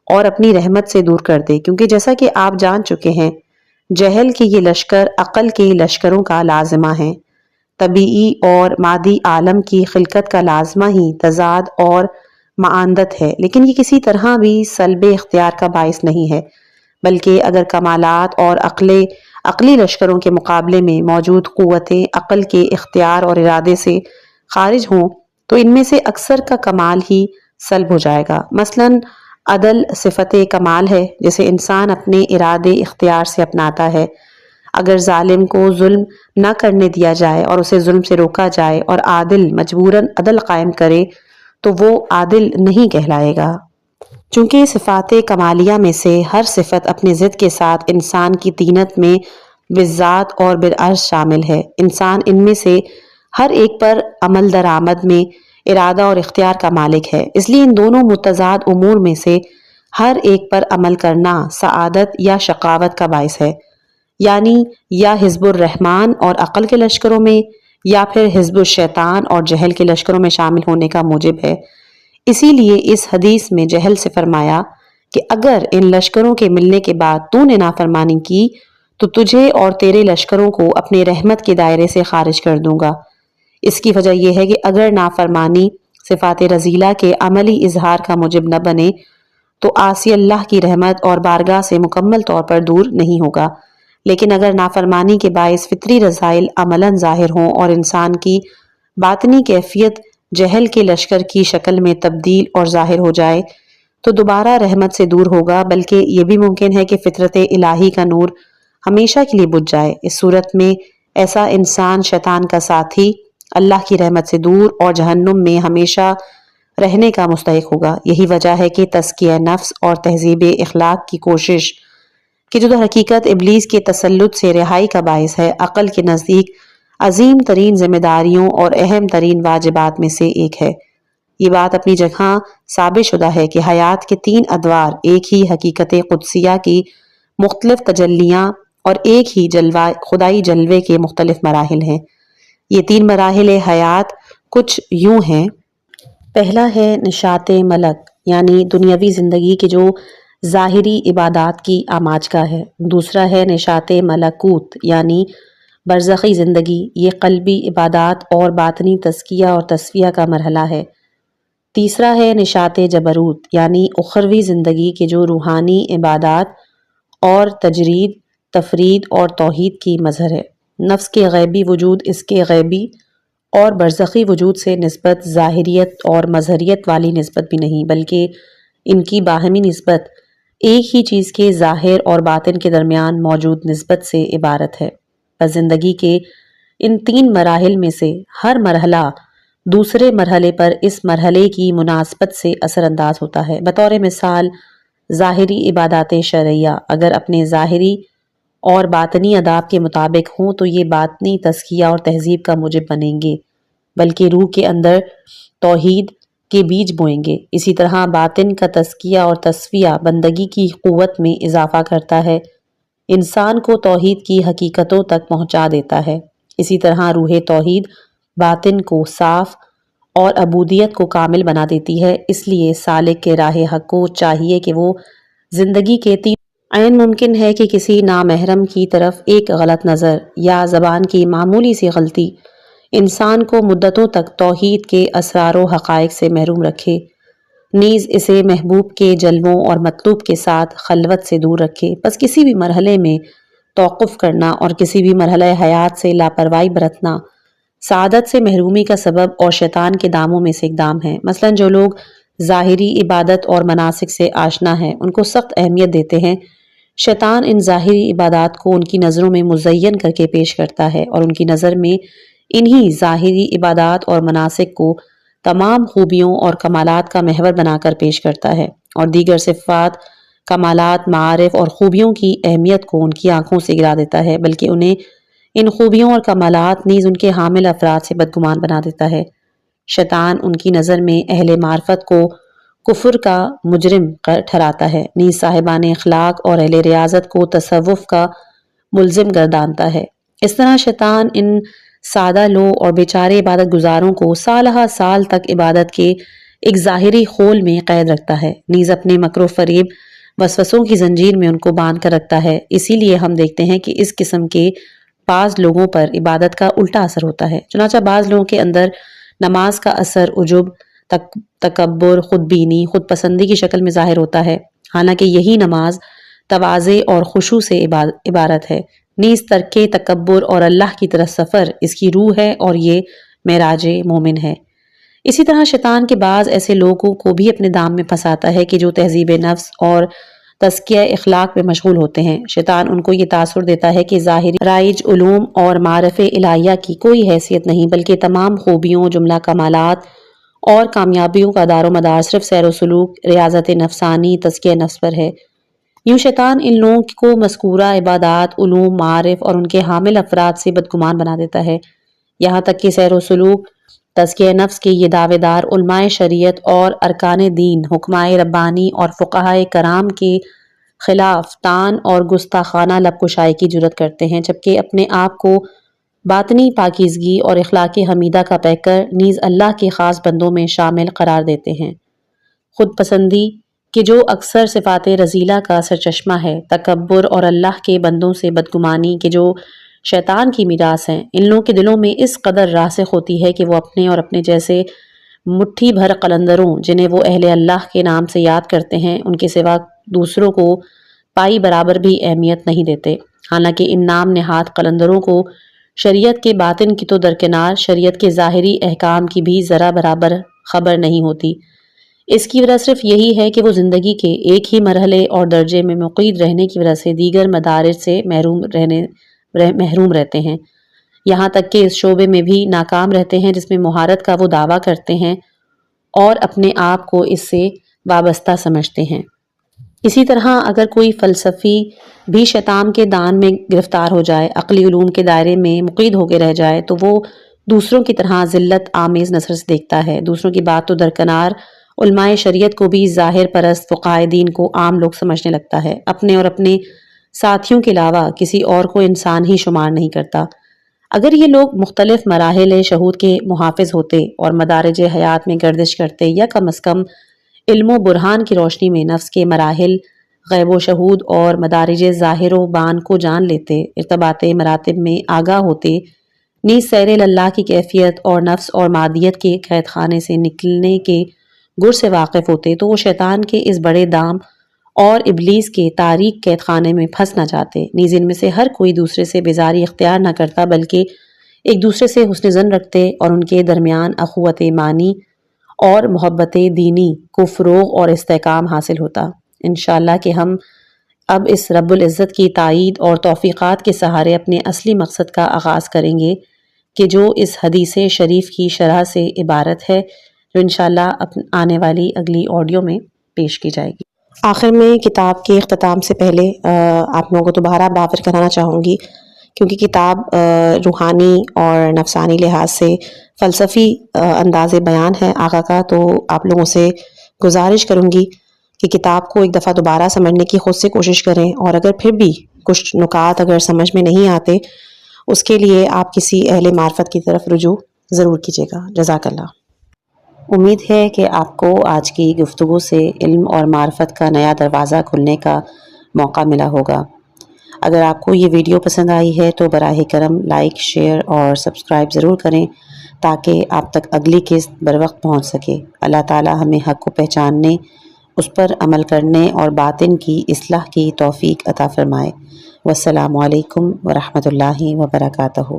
اور اپنی رحمت سے دور کر دے، کیونکہ جیسا کہ آپ جان چکے ہیں جہل کے یہ لشکر عقل کے لشکروں کا لازمہ ہیں۔ طبیعی اور مادی عالم کی خلقت کا لازمہ ہی تضاد اور معاندت ہے، لیکن یہ کسی طرح بھی سلب اختیار کا باعث نہیں ہے، بلکہ اگر کمالات اور عقلی لشکروں کے مقابلے میں موجود قوتیں عقل کے اختیار اور ارادے سے خارج ہوں تو ان میں سے اکثر کا کمال ہی سلب ہو جائے گا۔ مثلاً عدل صفت کمال ہے جسے انسان اپنے ارادے اختیار سے اپناتا ہے۔ اگر ظالم کو ظلم نہ کرنے دیا جائے اور اسے ظلم سے روکا جائے اور عادل مجبوراً عدل قائم کرے تو وہ عادل نہیں کہلائے گا، چونکہ صفات کمالیہ میں سے ہر صفت اپنے ضد کے ساتھ انسان کی طینت میں بالذات اور بالعرض شامل ہے۔ انسان ان میں سے ہر ایک پر عمل درآمد میں ارادہ اور اختیار کا مالک ہے، اس لیے ان دونوں متضاد امور میں سے ہر ایک پر عمل کرنا سعادت یا شقاوت کا باعث ہے، یعنی یا حزب الرحمن اور عقل کے لشکروں میں یا پھر حزب الشیطان اور جہل کے لشکروں میں شامل ہونے کا موجب ہے۔ اسی لیے اس حدیث میں جہل سے فرمایا کہ اگر ان لشکروں کے ملنے کے بعد تو نے نافرمانی کی تو تجھے اور تیرے لشکروں کو اپنے رحمت کے دائرے سے خارج کر دوں گا۔ اس کی وجہ یہ ہے کہ اگر نافرمانی صفات رذیلہ کے عملی اظہار کا موجب نہ بنے تو عاصی اللہ کی رحمت اور بارگاہ سے مکمل طور پر دور نہیں ہوگا، لیکن اگر نافرمانی کے باعث فطری رذائل عملاً ظاہر ہوں اور انسان کی باطنی کیفیت جہل کے لشکر کی شکل میں تبدیل اور ظاہر ہو جائے تو دوبارہ رحمت سے دور ہوگا، بلکہ یہ بھی ممکن ہے کہ فطرت الہی کا نور ہمیشہ کے لیے بجھ جائے۔ اس صورت میں ایسا انسان شیطان کا ساتھی، اللہ کی رحمت سے دور اور جہنم میں ہمیشہ رہنے کا مستحق ہوگا۔ یہی وجہ ہے کہ تزکیہ نفس اور تہذیب اخلاق کی کوشش کہ جو حقیقت ابلیس کے تسلط سے رہائی کا باعث ہے، عقل کے نزدیک عظیم ترین ذمہ داریوں اور اہم ترین واجبات میں سے ایک ہے۔ یہ بات اپنی جگہ ثابت شدہ ہے کہ حیات کے 3 ادوار ایک ہی حقیقت قدسیہ کی مختلف تجلیاں اور ایک ہی خدائی جلوے کے مختلف مراحل ہیں۔ یہ 3 مراحل حیات کچھ یوں ہیں۔ پہلا ہے نشاط ملک، یعنی دنیاوی زندگی کے جو ظاہری عبادات کی آماجگاہ ہے۔ دوسرا ہے نشاط ملکوت، یعنی برزخی زندگی، یہ قلبی عبادات اور باطنی تزکیہ اور تصفیہ کا مرحلہ ہے۔ تیسرا ہے نشاط جبروت، یعنی اخروی زندگی کے جو روحانی عبادات اور تجرید، تفرید اور توحید کی مظہر ہے۔ نفس کے غیبی وجود اس کے غیبی اور برزخی وجود سے نسبت ظاہریت اور مظہریت والی نسبت بھی نہیں، بلکہ ان کی باہمی نسبت ایک ہی چیز کے ظاہر اور باطن کے درمیان موجود نسبت سے عبارت ہے۔ بس زندگی کے ان 3 مراحل میں سے ہر مرحلہ دوسرے مرحلے پر اس مرحلے کی مناسبت سے اثر انداز ہوتا ہے۔ بطور مثال، ظاہری عبادات شرعیہ اگر اپنے ظاہری اور باطنی آداب کے مطابق ہوں تو یہ باطنی تزکیہ اور تہذیب کا موجب بنیں گے، بلکہ روح کے اندر توحید کے بیج بوئیں گے۔ اسی طرح باطن کا تزکیہ اور تصفیہ بندگی کی قوت میں اضافہ کرتا ہے، انسان کو توحید کی حقیقتوں تک پہنچا دیتا ہے۔ اسی طرح روح توحید باطن کو صاف اور عبودیت کو کامل بنا دیتی ہے۔ اس لیے سالک کے راہ حق کو چاہیے کہ وہ زندگی کے 3 عین ممکن ہے کہ کسی نامحرم کی طرف ایک غلط نظر یا زبان کی معمولی سی غلطی انسان کو مدتوں تک توحید کے اسرار و حقائق سے محروم رکھے، نیز اسے محبوب کے جلووں اور مطلوب کے ساتھ خلوت سے دور رکھے۔ بس کسی بھی مرحلے میں توقف کرنا اور کسی بھی مرحلہ حیات سے لاپرواہی برتنا سعادت سے محرومی کا سبب اور شیطان کے داموں میں سے اقدام ہے۔ مثلا جو لوگ ظاہری عبادت اور مناسک سے آشنا ہیں ان کو سخت اہمیت دیتے ہیں، شیطان ان ظاہری عبادات کو ان کی نظروں میں مزین کر کے پیش کرتا ہے اور ان کی نظر میں انہی ظاہری عبادات اور مناسک کو تمام خوبیوں اور کمالات کا محور بنا کر پیش کرتا ہے، اور دیگر صفات، کمالات، معارف اور خوبیوں کی اہمیت کو ان کی آنکھوں سے گرا دیتا ہے، بلکہ انہیں ان خوبیوں اور کمالات نیز ان کے حامل افراد سے بدگمان بنا دیتا ہے۔ شیطان ان کی نظر میں اہل معرفت کو کفر کا مجرم ٹھہراتا ہے، نیز صاحبان اخلاق اور اہل ریاضت کو تصوف کا ملزم گردانتا ہے۔ اس طرح شیطان ان سادہ لو اور بیچارے عبادت گزاروں کو سالہ سال تک عبادت کے ایک ظاہری خول میں قید رکھتا ہے، نیز اپنے مکر و فریب وسوسوں کی زنجیر میں ان کو باندھ کر رکھتا ہے۔ اسی لیے ہم دیکھتے ہیں کہ اس قسم کے بعض لوگوں پر عبادت کا الٹا اثر ہوتا ہے۔ چنانچہ بعض لوگوں کے اندر نماز کا اثر عجب، تکبر، خود بینی، خود پسندی کی شکل میں ظاہر ہوتا ہے، حالانکہ یہی نماز تواضع اور خشوع سے عبارت ہے۔ نیز ترک تکبر اور اللہ کی طرف سفر اس کی روح ہے اور یہ معراج مومن ہے۔ اسی طرح شیطان کے بعض ایسے لوگوں کو بھی اپنے دام میں پھنساتا ہے کہ جو تہذیب نفس اور تزکیہ اخلاق میں مشغول ہوتے ہیں۔ شیطان ان کو یہ تاثر دیتا ہے کہ ظاہری رائج علوم اور معارف الہیہ کی کوئی حیثیت نہیں، بلکہ تمام خوبیوں، جملہ کمالات اور کامیابیوں کا دار و مدار صرف سیر و سلوک، ریاضت نفسانی، تزکیہ نفس پر ہے۔ یوں شیطان ان لوگوں کو مذکورہ عبادات، علوم، معارف اور ان کے حامل افراد سے بدگمان بنا دیتا ہے، یہاں تک کہ سیر و سلوک، تزکیہ نفس کے یہ دعوے دار علماء شریعت اور ارکان دین، حکماء ربانی اور فقہائے کرام کے خلاف طعن اور گستاخانہ لب کشائی کی جرات کرتے ہیں، جبکہ اپنے آپ کو باطنی پاکیزگی اور اخلاق حمیدہ کا پیکر نیز اللہ کے خاص بندوں میں شامل قرار دیتے ہیں۔ خود پسندی کہ جو اکثر صفات رذیلہ کا سرچشمہ ہے، تکبر اور اللہ کے بندوں سے بدگمانی کہ جو شیطان کی میراث ہیں، ان لوگوں کے دلوں میں اس قدر راسخ ہوتی ہے کہ وہ اپنے اور اپنے جیسے مٹھی بھر قلندروں جنہیں وہ اہل اللہ کے نام سے یاد کرتے ہیں، ان کے سوا دوسروں کو پائی برابر بھی اہمیت نہیں دیتے، حالانکہ ان نام نہاد قلندروں کو شریعت کے باطن کی تو درکنار شریعت کے ظاہری احکام کی بھی ذرا برابر خبر نہیں ہوتی۔ اس کی وجہ صرف یہی ہے کہ وہ زندگی کے ایک ہی مرحلے اور درجے میں مقید رہنے کی وجہ سے دیگر مدارج سے محروم رہتے ہیں، یہاں تک کہ اس شعبے میں بھی ناکام رہتے ہیں جس میں مہارت کا وہ دعویٰ کرتے ہیں اور اپنے آپ کو اس سے وابستہ سمجھتے ہیں۔ اسی طرح اگر کوئی فلسفی بھی شیطان کے دان میں گرفتار ہو جائے، عقلی علوم کے دائرے میں مقید ہو کے رہ جائے، تو وہ دوسروں کی طرح ذلت آمیز نظر سے دیکھتا ہے۔ دوسروں کی بات تو درکنار، علماء شریعت کو بھی ظاہر پرست فقہائے دین کو عام لوگ سمجھنے لگتا ہے، اپنے اور اپنے ساتھیوں کے علاوہ کسی اور کو انسان ہی شمار نہیں کرتا۔ اگر یہ لوگ مختلف مراحل شہود کے محافظ ہوتے اور مدارج حیات میں گردش کرتے، یا کم از کم علم و برہان کی روشنی میں نفس کے مراحل، غیب و شہود اور مدارج ظاہر و بان کو جان لیتے، ارتباط مراتب میں آگاہ ہوتے، نیز سیر اللہ کی کیفیت اور نفس اور مادیت کے قید خانے سے نکلنے کے گر سے واقف ہوتے، تو وہ شیطان کے اس بڑے دام اور ابلیس کے تاریک قید خانے میں پھنس نہ جاتے۔ نیز ان میں سے ہر کوئی دوسرے سے بیزاری اختیار نہ کرتا، بلکہ ایک دوسرے سے حسن ظن رکھتے اور ان کے درمیان اخوت ایمانی اور محبت دینی کو فروغ اور استحکام حاصل ہوتا۔ انشاءاللہ کہ ہم اب اس رب العزت کی تائید اور توفیقات کے سہارے اپنے اصلی مقصد کا آغاز کریں گے، کہ جو اس حدیث شریف کی شرح سے عبارت ہے، جو انشاءاللہ آنے والی اگلی آڈیو میں پیش کی جائے گی۔ آخر میں کتاب کے اختتام سے پہلے آپ لوگوں کو دوبارہ باور کرانا چاہوں گی، کیونکہ کتاب روحانی اور نفسانی لحاظ سے فلسفی انداز بیان ہے آقا کا، تو آپ لوگوں سے گزارش کروں گی کہ کتاب کو ایک دفعہ دوبارہ سمجھنے کی خود سے کوشش کریں، اور اگر پھر بھی کچھ نکات اگر سمجھ میں نہیں آتے، اس کے لیے آپ کسی اہل معرفت کی طرف رجوع ضرور کیجیے گا۔ جزاک اللہ۔ امید ہے کہ آپ کو آج کی گفتگو سے علم اور معرفت کا نیا دروازہ کھلنے کا موقع ملا ہوگا۔ اگر آپ کو یہ ویڈیو پسند آئی ہے تو براہ کرم لائک، شیئر اور سبسکرائب ضرور کریں، تاکہ آپ تک اگلی قسط بروقت پہنچ سکے۔ اللہ تعالی ہمیں حق کو پہچاننے، اس پر عمل کرنے اور باطن کی اصلاح کی توفیق عطا فرمائے۔ والسلام علیکم ورحمۃ اللہ وبرکاتہ۔